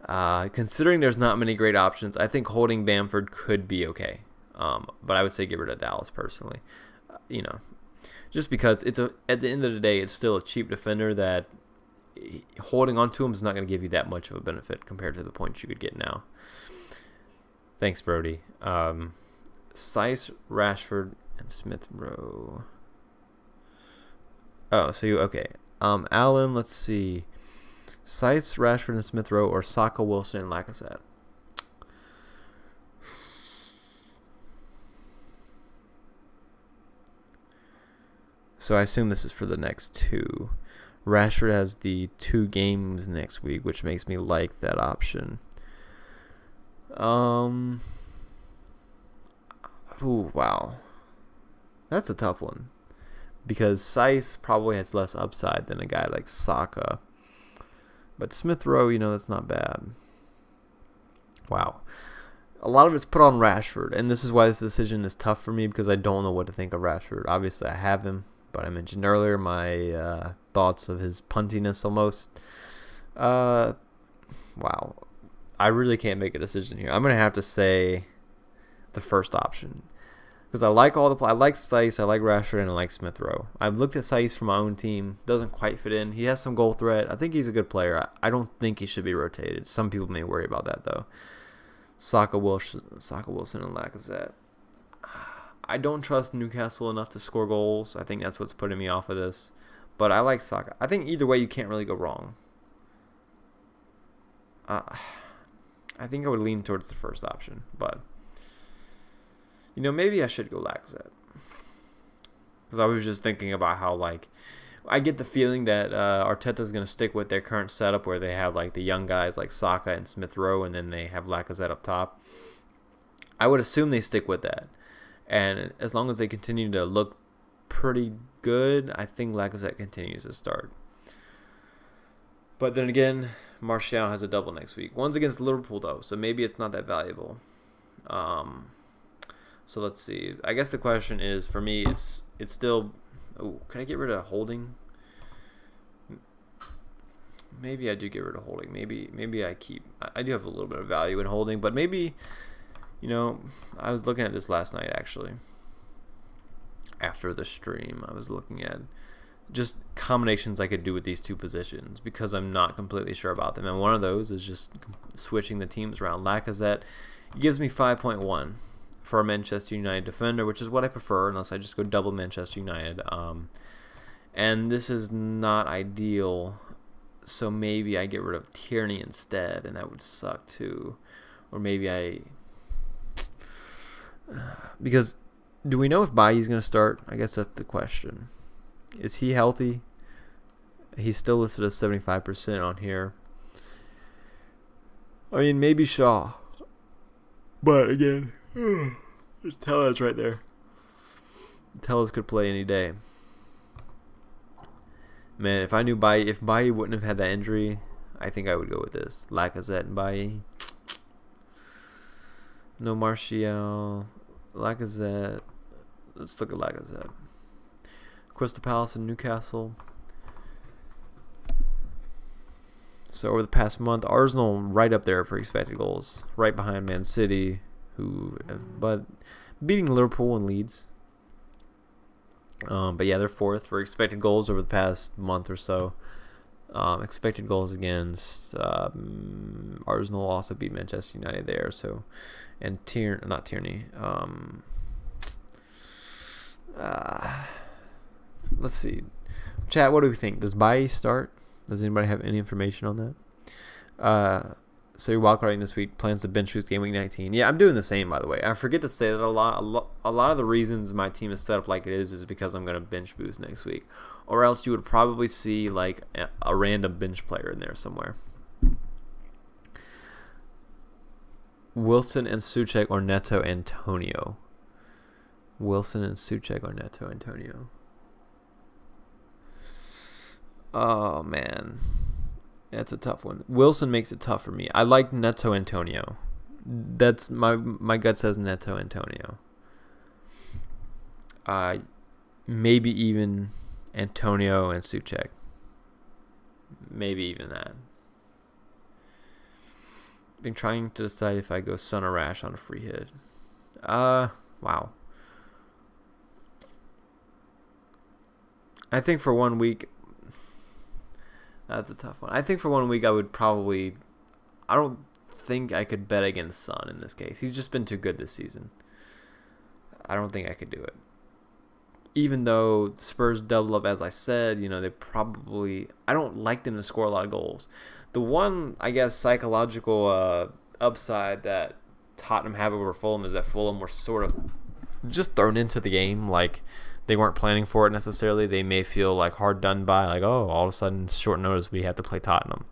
Speaker 1: Considering there's not many great options, I think holding Bamford could be okay. But I would say get rid of Dallas personally. Just because at the end of the day, it's still a cheap defender that holding on to him is not going to give you that much of a benefit compared to the points you could get now. Thanks, Brody. Sice, Rashford, and Smith Rowe. Oh, so okay. Alan, let's see. Sice, Rashford, and Smith Rowe, or Saka, Wilson, and Lacazette. So I assume this is for the next 2. Rashford has the 2 games next week, which makes me like that option. Ooh, wow. That's a tough one. Because Sice probably has less upside than a guy like Saka. But Smith Rowe, that's not bad. Wow. A lot of it's put on Rashford, and this is why this decision is tough for me because I don't know what to think of Rashford. Obviously, I have him, but I mentioned earlier my thoughts of his puntiness almost. Wow. I really can't make a decision here. I'm going to have to say the first option. Because I like I like Sice, I like Rashford, and I like Smith Rowe. I've looked at Sice for my own team. Doesn't quite fit in. He has some goal threat. I think he's a good player. I don't think he should be rotated. Some people may worry about that, though. Saka, Wilson, and Lacazette. I don't trust Newcastle enough to score goals. I think that's what's putting me off of this. But I like Saka. I think either way, you can't really go wrong. I think I would lean towards the first option, but maybe I should go Lacazette. Because I was just thinking about how, I get the feeling that Arteta's going to stick with their current setup where they have, the young guys like Saka and Smith Rowe, and then they have Lacazette up top. I would assume they stick with that. And as long as they continue to look pretty good, I think Lacazette continues to start. But then again, Martial has a double next week. One's against Liverpool, though, so maybe it's not that valuable. So let's see. I guess the question is, for me, it's still... Oh, can I get rid of Holding? Maybe I do get rid of Holding. Maybe I keep... I do have a little bit of value in Holding, but maybe You know, I was looking at this last night, actually. After the stream, I was looking at just combinations I could do with these two positions because I'm not completely sure about them. And one of those is just switching the teams around. Lacazette gives me 5.1 for a Manchester United defender, which is what I prefer unless I just go double Manchester United. And this is not ideal, so maybe I get rid of Tierney instead, and that would suck too. Or maybe because do we know if Bailly's going to start? I guess that's the question. Is he healthy? He's still listed as 75% on here. I mean, maybe Shaw. But again, there's Tellez right there. Tellez could play any day. Man, if I knew if Bailly wouldn't have had that injury, I think I would go with this. Lacazette and Bailly. No Martial. Lacazette. Let's look at Lacazette. Crystal Palace and Newcastle. So over the past month, Arsenal right up there for expected goals, right behind Man City, but beating Liverpool and Leeds. But yeah, they're fourth for expected goals over the past month or so. Expected goals against Arsenal also beat Manchester United there. So, and not Tierney. Let's see. Chat, what do we think? Does Bailly start? Does anybody have any information on that? So you're wildcarding this week. Plans to bench boost game week 19. Yeah, I'm doing the same, by the way. I forget to say that a lot of the reasons my team is set up like it is because I'm going to bench boost next week. Or else you would probably see like a random bench player in there somewhere. Wilson and Souček or Neto Antonio. Wilson and Souček or Neto Antonio. Oh, man. That's a tough one. Wilson makes it tough for me. I like Neto Antonio. That's my gut says Neto Antonio. Maybe even Antonio and Souček. Maybe even that. Been trying to decide if I go Son or Rash on a free hit. Wow. I think for 1 week. That's a tough one. I think for 1 week I would probably... I don't think I could bet against Son in this case. He's just been too good this season. I don't think I could do it. Even though Spurs double up, as I said, they probably... I don't like them to score a lot of goals. The one, I guess, psychological upside that Tottenham have over Fulham is that Fulham were sort of just thrown into the game. Like, they weren't planning for it necessarily. They may feel like hard done by, like, oh, all of a sudden, short notice, we have to play Tottenham.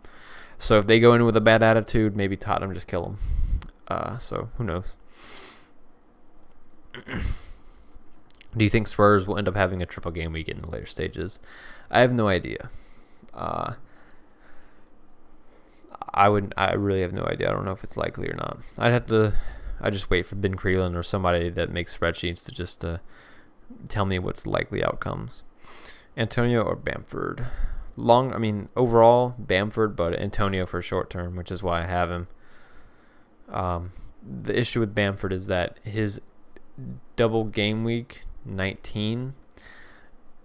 Speaker 1: So if they go in with a bad attitude, maybe Tottenham just kill them. So who knows? Do you think Spurs will end up having a triple game week in the later stages? I have no idea. I really have no idea. I don't know if it's likely or not. I just wait for Ben Creelan or somebody that makes spreadsheets to just tell me what's likely outcomes. Antonio or Bamford? Overall Bamford, but Antonio for short term, which is why I have him. The issue with Bamford is that his double game week 19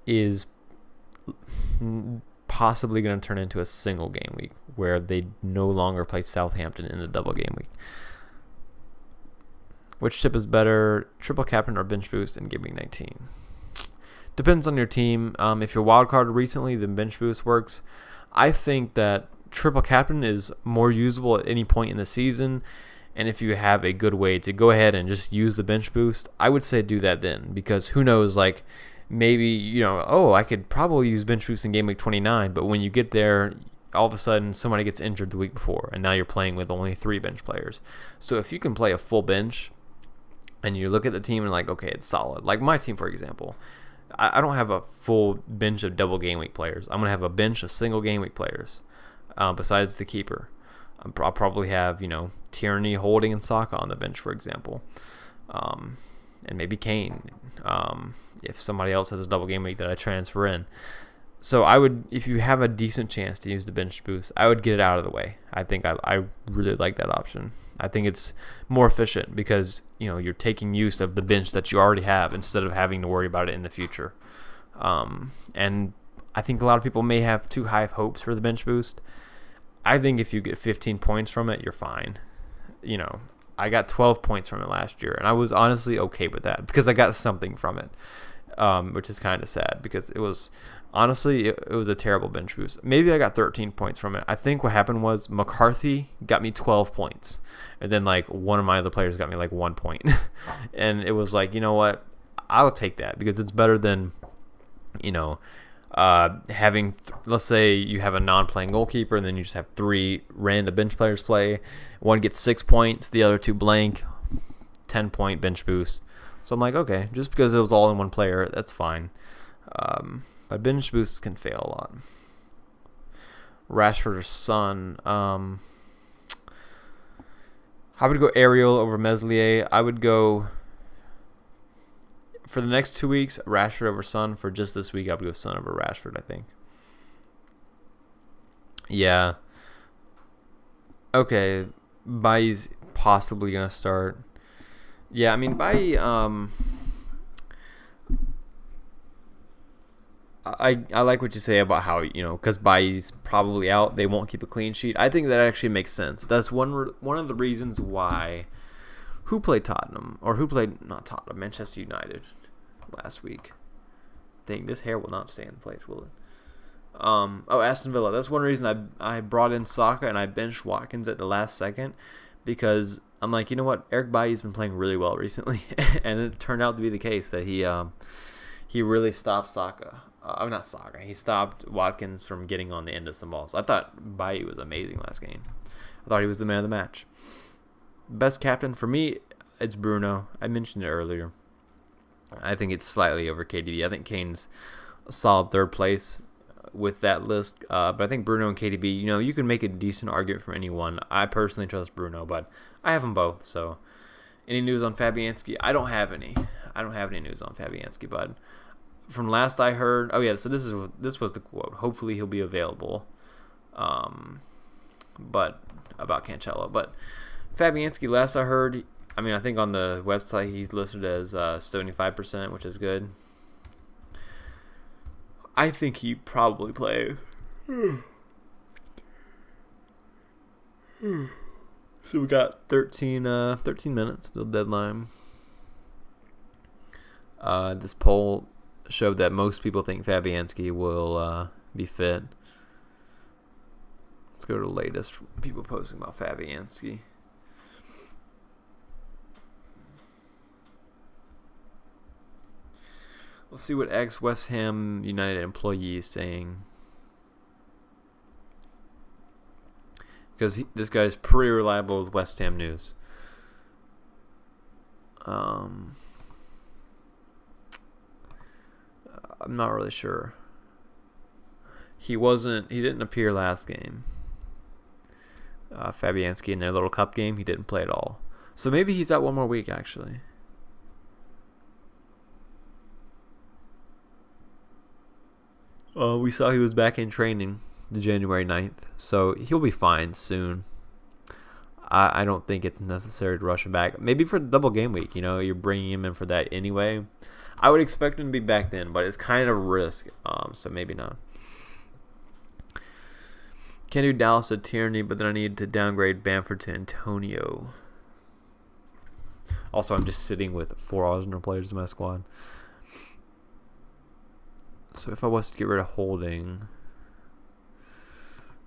Speaker 1: is possibly going to turn into a single game week where they no longer play Southampton in the double game week. Which tip is better, triple captain or bench boost in game week 19? Depends on your team. If you're wildcard recently, then bench boost works. I think that triple captain is more usable at any point in the season. And if you have a good way to go ahead and just use the bench boost, I would say do that then. Because who knows, like maybe, I could probably use bench boost in game week 29. But when you get there, all of a sudden somebody gets injured the week before. And now you're playing with only 3 bench players. So if you can play a full bench and you look at the team and like, okay, it's solid. Like my team, for example. I don't have a full bench of double game week players. I'm going to have a bench of single game week players besides the keeper. I'll probably have, Tierney, Holding, and Saka on the bench, for example. And maybe Kane if somebody else has a double game week that I transfer in. So I would, if you have a decent chance to use the bench boost, I would get it out of the way. I think I really like that option. I think it's more efficient because you're taking use of the bench that you already have instead of having to worry about it in the future. And I think a lot of people may have too high hopes for the bench boost. I think if you get 15 points from it, you're fine. I got 12 points from it last year, and I was honestly okay with that because I got something from it, which is kind of sad because it was honestly it was a terrible bench boost. Maybe I got 13 points from it. I think what happened was McCarthy got me 12 points, and then like one of my other players got me like 1 point, and it was like, you know what, I'll take that because it's better than having let's say you have a non-playing goalkeeper and then you just have 3 random bench players play. One gets 6 points, the other 2 blank, 10-point bench boost. So I'm like, okay, just because it was all in one player, that's fine. But bench boosts can fail a lot. Rashford or Son. I would go Ariel over Meslier. I would go for the next 2 weeks, Rashford over Son. For just this week, I would go Son over Rashford, I think. Yeah. Okay. Bailly's possibly going to start. Yeah, I mean, Bailly, I like what you say about how, because Bailly's probably out, they won't keep a clean sheet. I think that actually makes sense. That's one of the reasons why. Who played Tottenham? Or who played, not Tottenham, Manchester United last week? Dang, this hair will not stay in place, will it? Aston Villa. That's one reason I brought in Saka and I benched Watkins at the last second because I'm like, you know what? Eric Bailly's been playing really well recently. And it turned out to be the case that he really stopped Saka. Not Saka. He stopped Watkins from getting on the end of some balls. I thought Bailly was amazing last game. I thought he was the man of the match. Best captain for me, it's Bruno. I mentioned it earlier. I think it's slightly over KDB. I think Kane's a solid third place with that list. But I think Bruno and KDB, you can make a decent argument for anyone. I personally trust Bruno, but I have them both. So, any news on Fabianski? I don't have any. I don't have any news on Fabianski, but from last I heard, so this was the quote. Hopefully he'll be available. But about Cancelo, but Fabianski, last I heard, I think on the website he's listed as 75%, which is good. I think he probably plays. So we got 13 minutes till deadline. This poll showed that most people think Fabianski will be fit. Let's go to the latest people posting about Fabianski. Let's see what ex-West Ham United employee is saying. Because this guy's pretty reliable with West Ham news. I'm not really sure. He didn't appear last game. Fabianski in their little cup game, he didn't play at all. So maybe he's out one more week, actually. We saw he was back in training the January 9th, so he'll be fine soon. I don't think it's necessary to rush him back. Maybe for the double game week, you're bringing him in for that anyway. I would expect him to be back then, but it's kind of a risk, so maybe not. Can't do Dallas to Tierney, but then I need to downgrade Bamford to Antonio. Also, I'm just sitting with 4 Arsenal players in my squad. So if I was to get rid of Holding,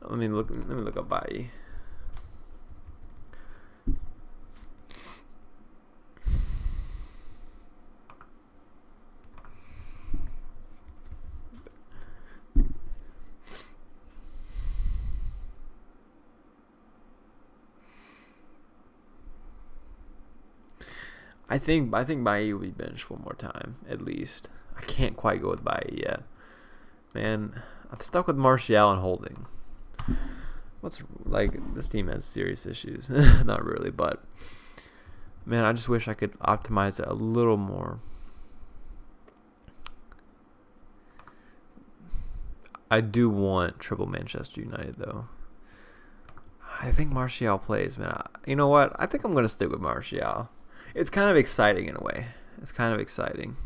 Speaker 1: let me look up Bailly. I think Bailly will be benched one more time at least. I can't quite go with Bailly yet. Man, I'm stuck with Martial and Holding. This team has serious issues. Not really, but man, I just wish I could optimize it a little more. I do want triple Manchester United though. I think Martial plays, man. You know what? I think I'm going to stick with Martial. It's kind of exciting in a way. It's kind of exciting.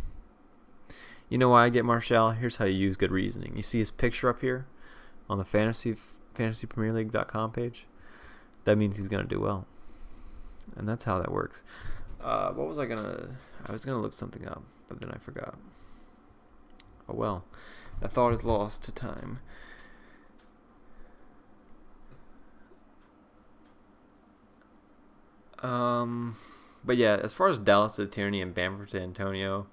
Speaker 1: You know why I get Martial? Here's how you use good reasoning. You see his picture up here on the fantasypremierleague.com page? That means he's going to do well. And that's how that works. What was I going to... I was going to look something up, but then I forgot. Oh, well. That thought is lost to time. But yeah, as far as Dallas to Tierney and Bamford to Antonio,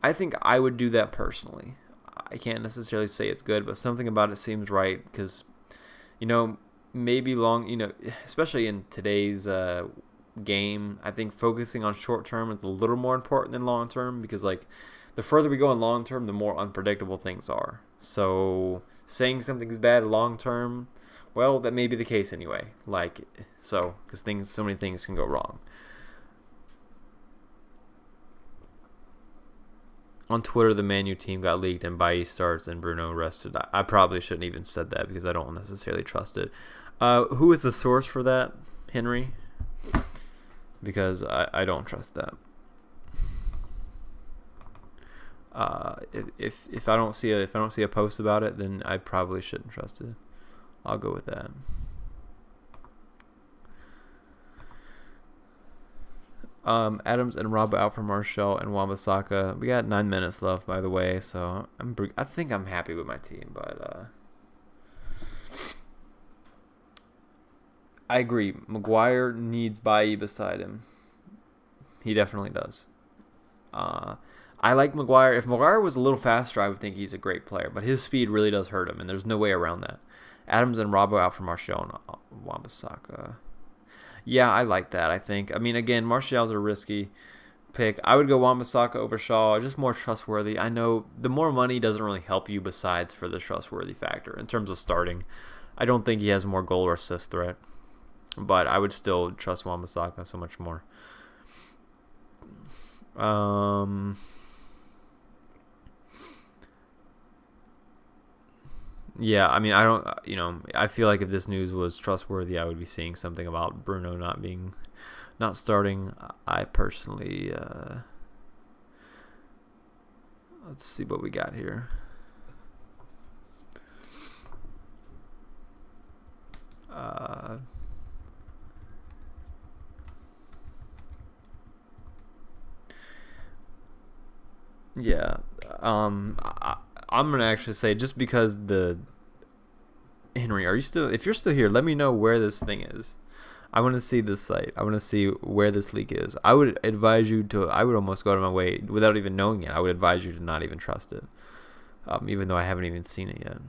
Speaker 1: I think I would do that personally. I can't necessarily say it's good, but something about it seems right because, maybe especially in today's game, I think focusing on short term is a little more important than long term because, the further we go in long term, the more unpredictable things are. So saying something's bad long term, well, that may be the case anyway. Because so many things can go wrong. On Twitter, the Man U team got leaked and Bailly starts and Bruno rested. I probably shouldn't even said that because I don't necessarily trust it. Who is the source for that? Henry? Because I don't trust that. If I don't see a post about it, then I probably shouldn't trust it. I'll go with that. Adams and Robbo out for Martial and Wan-Bissaka. We got 9 minutes left, by the way, so I think I'm happy with my team, but I agree. Maguire needs Bailly beside him. He definitely does. I like Maguire. If Maguire was a little faster, I would think he's a great player, but his speed really does hurt him, and there's no way around that. Adams and Robbo out for Martial and Wan-Bissaka. Yeah, I like that, I think. I mean, again, Martial's a risky pick. I would go Wan-Bissaka over Shaw, just more trustworthy. I know the more money doesn't really help you besides for the trustworthy factor in terms of starting. I don't think he has more goal or assist threat, but I would still trust Wan-Bissaka so much more. Yeah, I mean, I feel like if this news was trustworthy, I would be seeing something about Bruno not starting. I personally, let's see what we got here. Yeah, I'm gonna actually say just because Henry, if you're still here, let me know where this thing is. I want to see this site. I want to see where this leak is. I would advise you to. I would almost go out of my way without even knowing it. I would advise you to not even trust it, even though I haven't even seen it yet.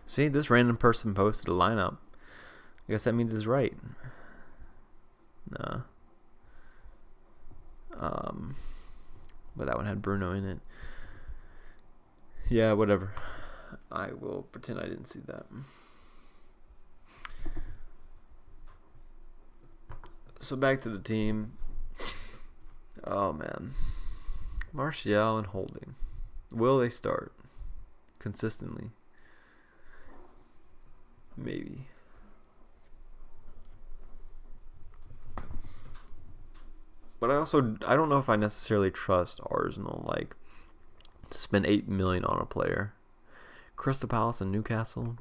Speaker 1: See, this random person posted a lineup. I guess that means it's right. No. But that one had Bruno in it. Yeah, whatever. I will pretend I didn't see that. So back to the team. Oh, man. Martial and Holding. Will they start consistently? Maybe. But I don't know if I necessarily trust Arsenal to spend $8 million on a player. Crystal Palace and Newcastle,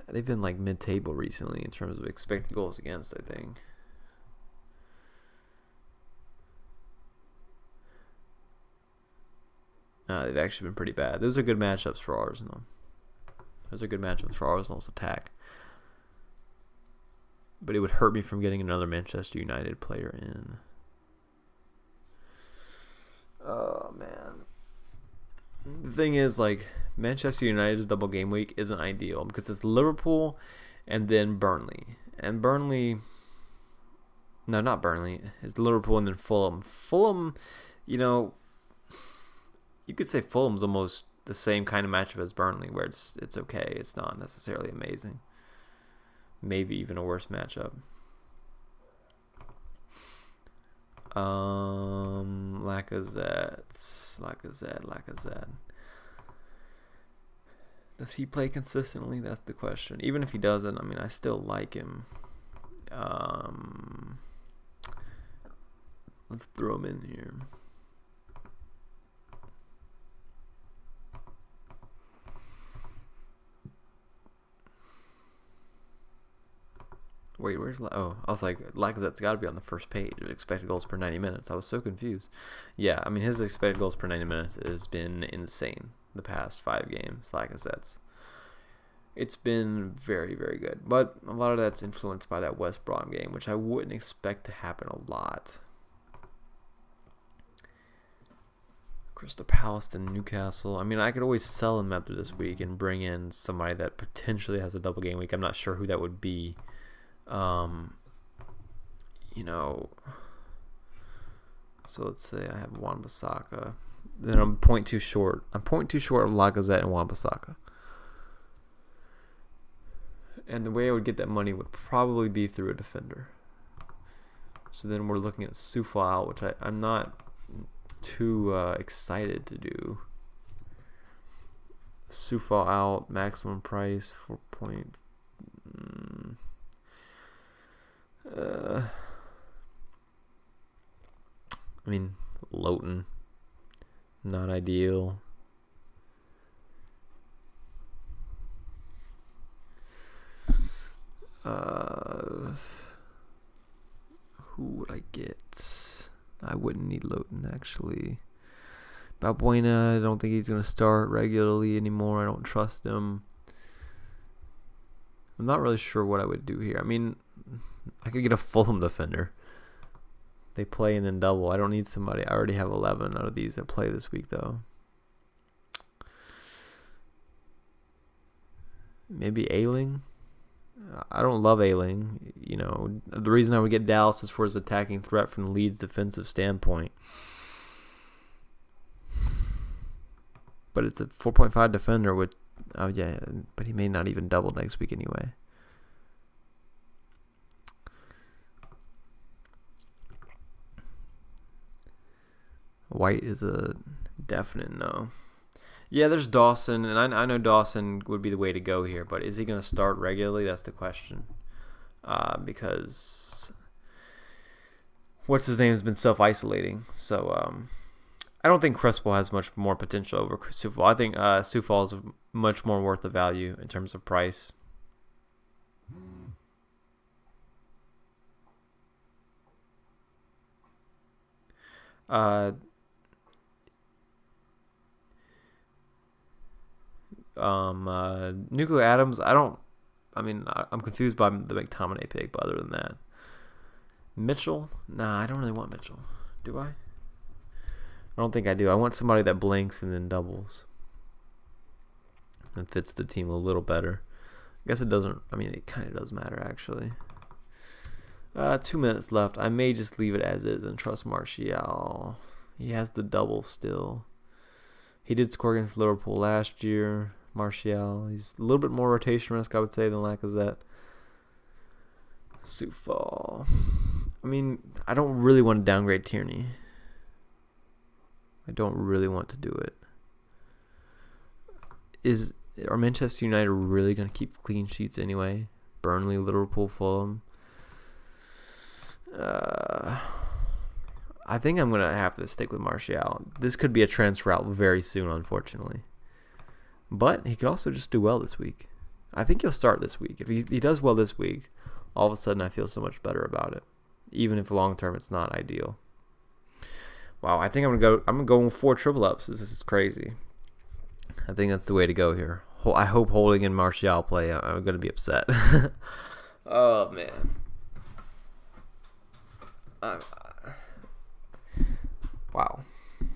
Speaker 1: they've been mid-table recently in terms of expected goals against, I think. They've actually been pretty bad. Those are good matchups for Arsenal. Those are good matchups for Arsenal's attack. But it would hurt me from getting another Manchester United player in. Oh, man. The thing is, Manchester United's double game week isn't ideal because it's Liverpool and then Burnley. And Burnley, No, not Burnley. It's Liverpool and then Fulham. Fulham, you know, you could say Fulham's almost the same kind of matchup as Burnley, where it's okay. It's not necessarily amazing. Maybe even a worse matchup. Lacazette. Does he play consistently? That's the question. Even if he doesn't, I mean, I still like him. Let's throw him in here. Wait, where's I was like, Lacazette's got to be on the first page of expected goals per 90 minutes. I was so confused. Yeah, I mean, his expected goals per 90 minutes has been insane the past 5 games. Lacazette's. It's been very, very good. But a lot of that's influenced by that West Brom game, which I wouldn't expect to happen a lot. Crystal Palace and Newcastle. I mean, I could always sell him after this week and bring in somebody that potentially has a double game week. I'm not sure who that would be. You know, so let's say I have Wan-Bissaka. Then I'm 0.2 short. I'm 0.2 short of Lacazette and Wan-Bissaka. And the way I would get that money would probably be through a defender. So then we're looking at Soufal out, which I'm not too excited to do. Soufal out, maximum price, 4 point. I mean, Loughton, not ideal. Who would I get? I wouldn't need Loughton, actually. Balbuena, I don't think he's going to start regularly anymore. I don't trust him. I'm not really sure what I would do here. I mean, I could get a Fulham defender. They play and then double. I don't need somebody. I already have 11 out of these that play this week, though. Maybe Ayling. I don't love Ayling. You know, the reason I would get Dallas is for his attacking threat from the Leeds defensive standpoint. But it's a 4.5 defender with, oh yeah, but he may not even double next week anyway. White is a definite no. Yeah, there's Dawson, and I know Dawson would be the way to go here, but is he going to start regularly? That's the question. Because what's his name has been self-isolating. So I don't think Crespo has much more potential over Soufal. I think Soufal is much more worth the value in terms of price. Nuclear Adams, I'm confused by the McTominay pick, but other than that. Mitchell? Nah, I don't really want Mitchell. Do I? I don't think I do. I want somebody that blinks and then doubles. And fits the team a little better. I guess it doesn't, it kind of does matter, actually. 2 minutes left. I may just leave it as is and trust Martial. He has the double still. He did score against Liverpool last year. Martial. He's a little bit more rotation risk, I would say, than Lacazette. Soufal. I don't really want to downgrade Tierney. I don't really want to do it. Are Manchester United really going to keep clean sheets anyway? Burnley, Liverpool, Fulham. I think I'm going to have to stick with Martial. This could be a transfer out very soon, unfortunately. But he could also just do well this week. I think he'll start this week. If he does well this week, all of a sudden I feel so much better about it. Even if long term it's not ideal. Wow, I think I'm gonna go 4 triple ups. This is crazy. I think that's the way to go here. I hope Holding and Martial play. I'm gonna be upset. Oh man. Wow.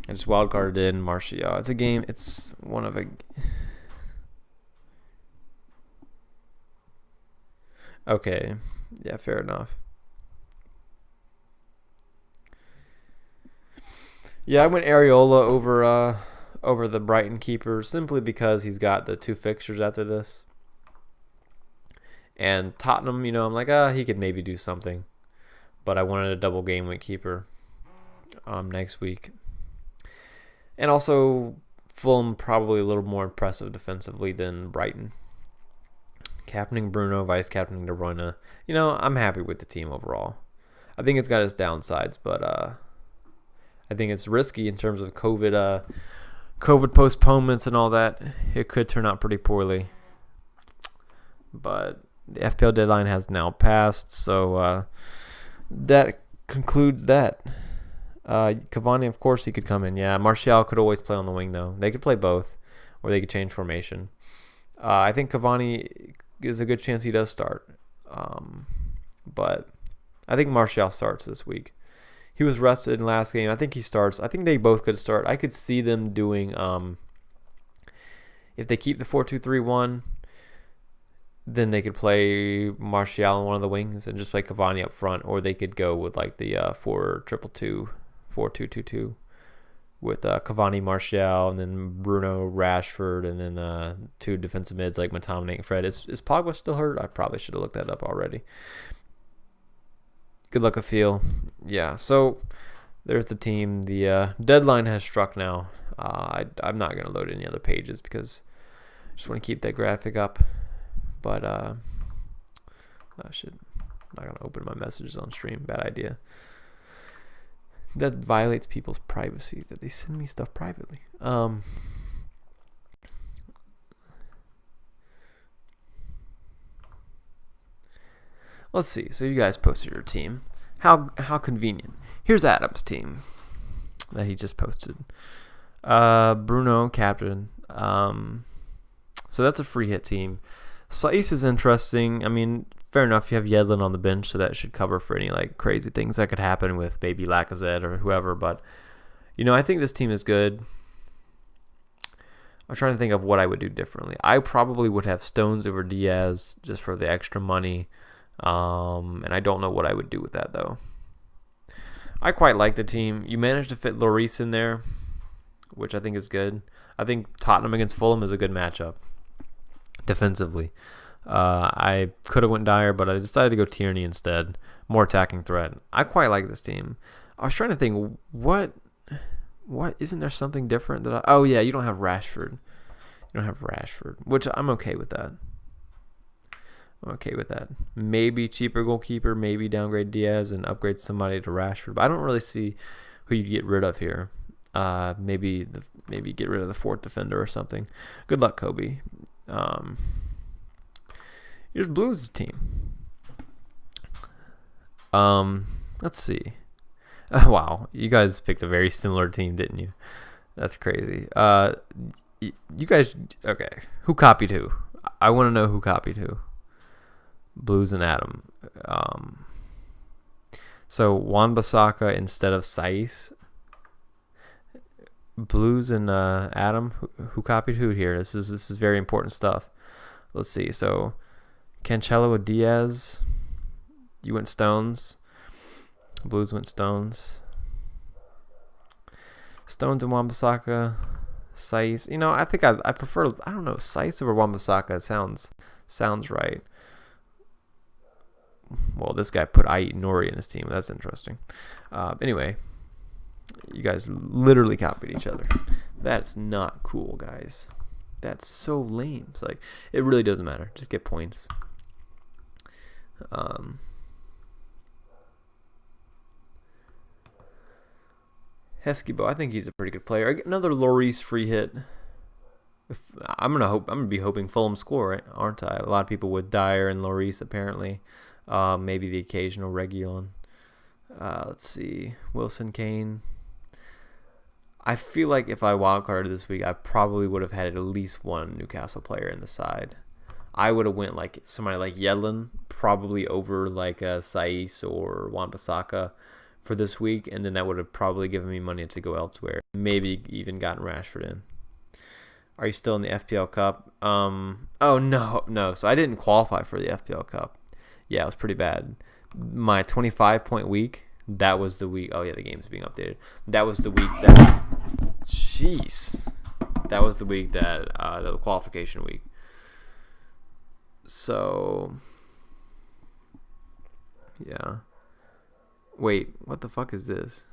Speaker 1: I just wildcarded in Martial. It's a game. It's one of a. Okay. Yeah, fair enough. Yeah, I went Areola over the Brighton keeper simply because he's got the 2 fixtures after this. And Tottenham, I'm like, he could maybe do something. But I wanted a double game week keeper next week. And also, Fulham probably a little more impressive defensively than Brighton. Captaining Bruno, vice captaining De Bruyne. I'm happy with the team overall. I think it's got its downsides, but I think it's risky in terms of COVID postponements and all that. It could turn out pretty poorly. But the FPL deadline has now passed, so that concludes that. Cavani, of course, he could come in. Yeah, Martial could always play on the wing, though. They could play both, or they could change formation. I think Cavani is a good chance he does start. But I think Martial starts this week. He was rested in last game. I think he starts. I think they both could start. I could see them doing, if they keep the 4-2-3-1, then they could play Martial on one of the wings and just play Cavani up front, or they could go with like the 4-2-2-2, 4-2-2-2 with Cavani, Martial, and then Bruno, Rashford, and then 2 defensive mids like McTominay and Fred. Is Pogba still hurt? I probably should have looked that up already. Good luck, Afil. Yeah, so there's the team. The deadline has struck now. I'm not going to load any other pages because I just want to keep that graphic up. But I'm not going to open my messages on stream. Bad idea. That violates people's privacy, that they send me stuff privately. Let's see. So you guys posted your team. How convenient. Here's Adam's team that he just posted. Bruno, captain. So that's a free hit team. Saiss is interesting. I mean, fair enough. You have Yedlin on the bench, so that should cover for any like crazy things that could happen with maybe Lacazette or whoever. But I think this team is good. I'm trying to think of what I would do differently. I probably would have Stones over Diaz just for the extra money. And I don't know what I would do with that though. I quite like the team. You managed to fit Lloris in there, which I think is good. I think Tottenham against Fulham is a good matchup defensively. I could have went Dyer, but I decided to go Tierney instead. More attacking threat. I quite like this team. I was trying to think, what isn't there something different that oh yeah, you don't have Rashford. You don't have Rashford, which I'm okay with that. Maybe cheaper goalkeeper, maybe downgrade Diaz and upgrade somebody to Rashford. But I don't really see who you'd get rid of here. Maybe get rid of the 4th defender or something. Good luck, Kobe. Here's Blues' team. Let's see. Wow, you guys picked a very similar team, didn't you? That's crazy. You guys, okay. Who copied who? I want to know who copied who. Blues and Adam. So Wan-Bissaka instead of Saiss. Blues and Adam. Who copied who here? This is very important stuff. Let's see. So Cancelo with Diaz. You went Stones. Blues went Stones. Stones and Wan-Bissaka. Saiss. I think I prefer. I don't know. Saiss over Wan-Bissaka sounds right. Well, this guy put Ait Nori in his team. That's interesting. Anyway, you guys literally copied each other. That's not cool, guys. That's so lame. It's like, it really doesn't matter. Just get points. Heskebo, I think he's a pretty good player. I get another Lloris free hit. I'm gonna be hoping Fulham score, right? Aren't I? A lot of people with Dyer and Lloris apparently. Maybe the occasional Reguilon. Let's see. Wilson, Kane. I feel like if I wildcarded this week, I probably would have had at least one Newcastle player in the side. I would have went like somebody like Yedlin, probably over like Saiss or Wan-Bissaka for this week, and then that would have probably given me money to go elsewhere. Maybe even gotten Rashford in. Are you still in the FPL Cup? Oh, no. So I didn't qualify for the FPL Cup. Yeah, it was pretty bad. My 25-point week That was the week. Oh yeah, the game's being updated. That was the week that. Jeez. That was the week that the qualification week. So. Yeah. Wait, what the fuck is this?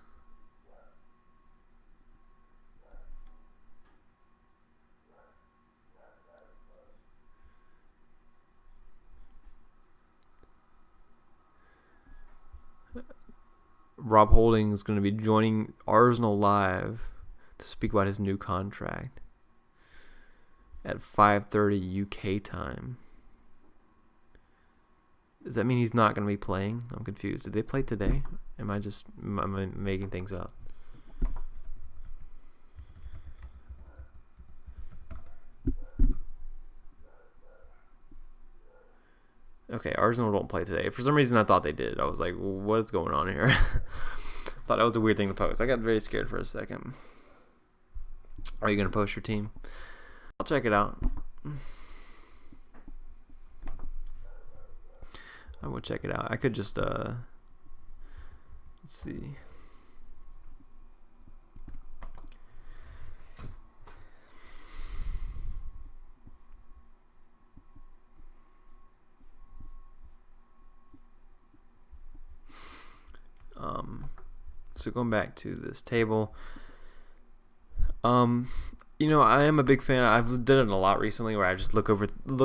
Speaker 1: Rob Holding is going to be joining Arsenal Live to speak about his new contract at 5:30 UK time. Does that mean he's not going to be playing? I'm confused. Did they play today? Am I making things up? Okay, Arsenal don't play today. For some reason, I thought they did. I was like, what is going on here? Thought that was a weird thing to post. I got very scared for a second. Are you going to post your team? I'll check it out. I will check it out. I could just, let's see. So going back to this table, you know, I am a big fan. I've done it a lot recently, where I just look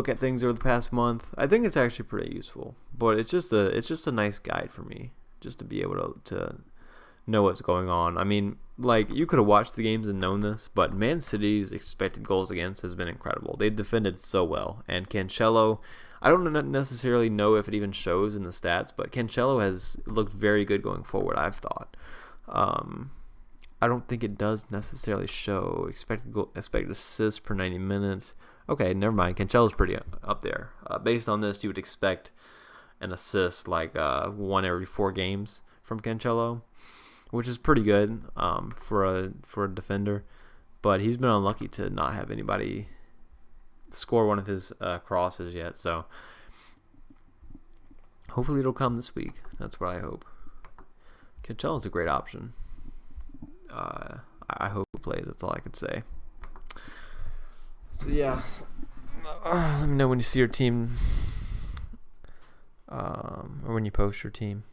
Speaker 1: at things over the past month. I think it's actually pretty useful, but it's just a nice guide for me, just to be able to know what's going on. I mean, like, you could have watched the games and known this, but Man City's expected goals against has been incredible. They've defended so well, and Cancelo, I don't necessarily know if it even shows in the stats, but Cancelo has looked very good going forward, I've thought. I don't think it does necessarily show expected assists per 90 minutes. Okay, never mind. Cancelo's pretty up there. Based on this, you would expect an assist like 1 every 4 games from Cancelo, which is pretty good for a defender. But he's been unlucky to not have anybody score one of his crosses yet. So hopefully it'll come this week. That's what I hope. Cancelo's a great option. I hope he plays. That's all I could say. So yeah, let me know when you see your team, or when you post your team.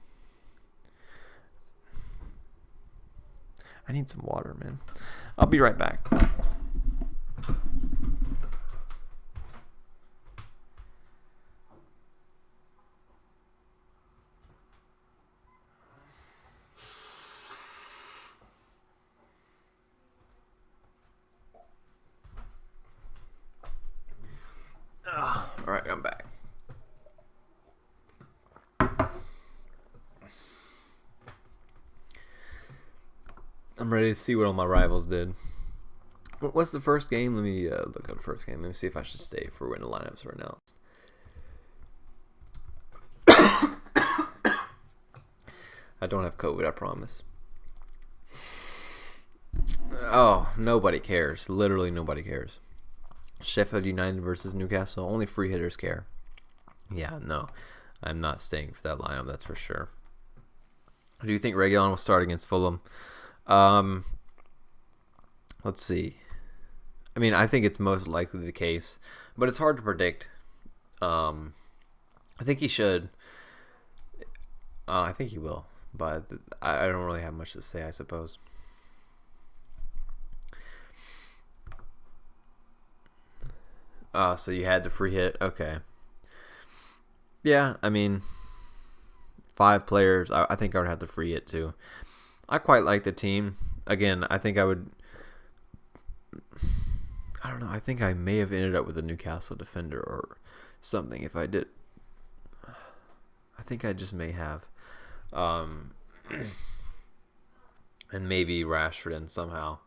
Speaker 1: I need some water, man. I'll be right back. All right, I'm back. I'm ready to see what all my rivals did. What's the first game? Let me look up the first game. Let me see if I should stay for when the lineups are announced. I don't have COVID, I promise. Oh, nobody cares. Literally nobody cares. Sheffield United versus Newcastle. Only free hitters care. Yeah, no. I'm not staying for that lineup, that's for sure. Do you think Reguilon will start against Fulham? Let's see. I mean, I think it's most likely the case, but it's hard to predict. I think he should. I think he will, but I don't really have much to say, I suppose. So you had the free hit. Okay. Yeah, I mean, 5 players. I think I would have the free hit too. I quite like the team. Again, I think I would. I don't know. I think I may have ended up with a Newcastle defender or something if I did. I think I just may have. And maybe Rashford in somehow.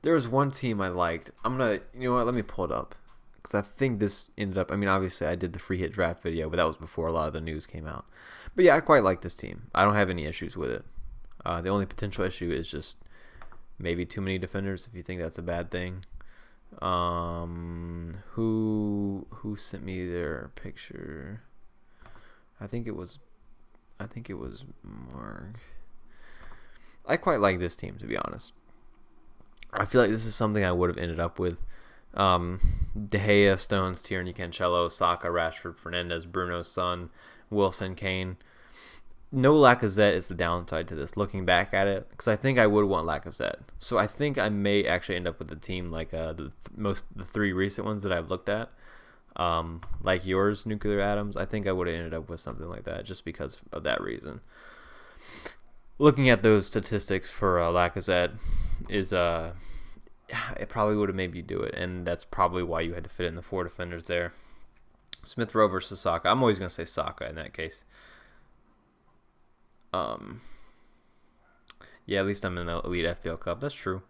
Speaker 1: There was one team I liked. You know what? Let me pull it up. Because I think this ended up, I mean, obviously I did the free hit draft video, but that was before a lot of the news came out. But yeah, I quite like this team. I don't have any issues with it. The only potential issue is just maybe too many defenders, if you think that's a bad thing. Who sent me their picture? I think it was Mark. I quite like this team, to be honest. I feel like this is something I would have ended up with. De Gea, Stones, Tierney, Cancelo, Saka, Rashford, Fernandes, Bruno, Son, Wilson, Kane. No Lacazette is the downside to this, looking back at it, because I think I would want Lacazette. So I think I may actually end up with a team like the three recent ones that I've looked at, like yours, Nuclear Atoms. I think I would have ended up with something like that just because of that reason. Looking at those statistics for Lacazette is it probably would have made you do it, and that's probably why you had to fit in the 4 defenders there. Smith Rowe versus Saka. I'm always going to say Saka in that case. Yeah, at least I'm in the Elite FPL Cup. That's true.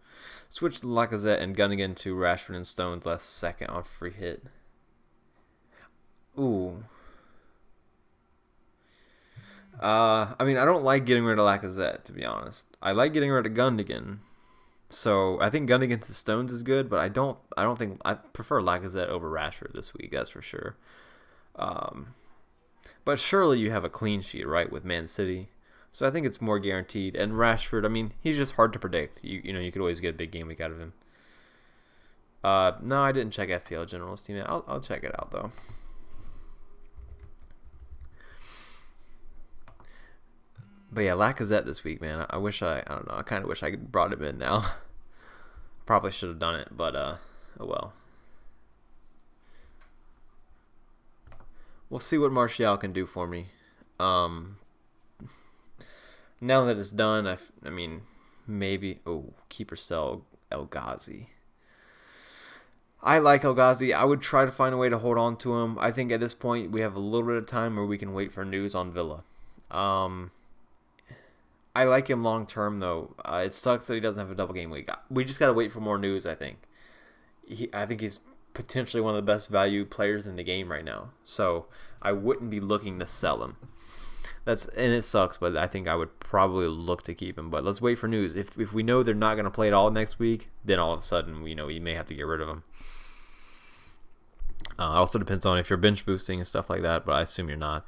Speaker 1: Switched Lacazette and Gunnigan to Rashford and Stones last second on free hit. Ooh. I mean, I don't like getting rid of Lacazette, to be honest. I like getting rid of Gundogan. So I think Gundogan to Stones is good, but I don't think I prefer Lacazette over Rashford this week. That's for sure. But surely you have a clean sheet, right, with Man City. So I think it's more guaranteed. And Rashford, I mean, he's just hard to predict. You know, you could always get a big game week out of him. No, I didn't check FPL Generalist team. I'll check it out though. But yeah, Lacazette this week, man. I don't know. I kind of wish I brought him in now. Probably should have done it, but oh well. We'll see what Martial can do for me. Now that it's done, I mean, maybe... Oh, keeper sell El Ghazi. I like El Ghazi. I would try to find a way to hold on to him. I think at this point, we have a little bit of time where we can wait for news on Villa. I like him long term, though. It sucks that he doesn't have a double game week. We just got to wait for more news, I think. I think he's potentially one of the best value players in the game right now. So I wouldn't be looking to sell him. And it sucks, but I think I would probably look to keep him. But let's wait for news. If we know they're not going to play at all next week, then all of a sudden, you may have to get rid of him. It also depends on if you're bench boosting and stuff like that, but I assume you're not.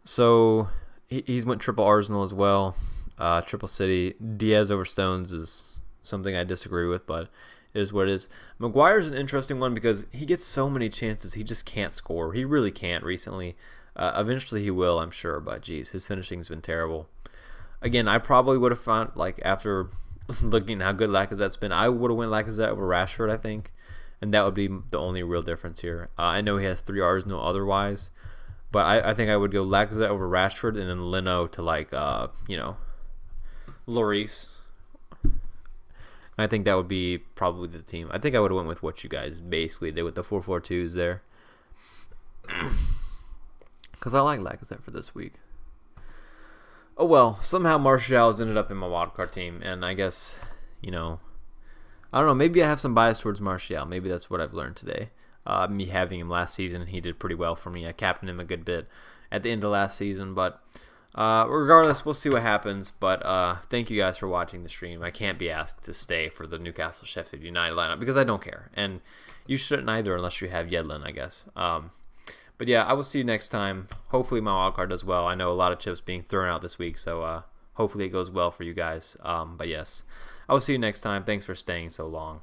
Speaker 1: So he's went triple Arsenal as well. Triple City. Diaz over Stones is something I disagree with, but it is what it is. Maguire's an interesting one because he gets so many chances. He just can't score. He really can't recently. Eventually he will, I'm sure, but geez, his finishing's been terrible. Again, I probably would have found, like, after looking at how good Lacazette's been, I would have went Lacazette over Rashford, I think, and that would be the only real difference here. I know he has 3 Arsenal otherwise, but I think I would go Lacazette over Rashford and then Leno to, like, Lloris. I think that would be probably the team. I think I would have went with what you guys basically did with the 4-4-2s there. Because I like Lacazette for this week. Oh well, somehow Martial has ended up in my wildcard team, and I guess, I don't know, maybe I have some bias towards Martial. Maybe that's what I've learned today. Me having him last season, he did pretty well for me. I captained him a good bit at the end of last season, but regardless, we'll see what happens. But thank you guys for watching the stream. I can't be asked to stay for the Newcastle Sheffield United lineup because I don't care, and you shouldn't either unless you have Yedlin, I guess. But yeah, I will see you next time. Hopefully my wildcard does well. I know a lot of chips being thrown out this week, so hopefully it goes well for you guys. But yes, I will see you next time. Thanks for staying so long.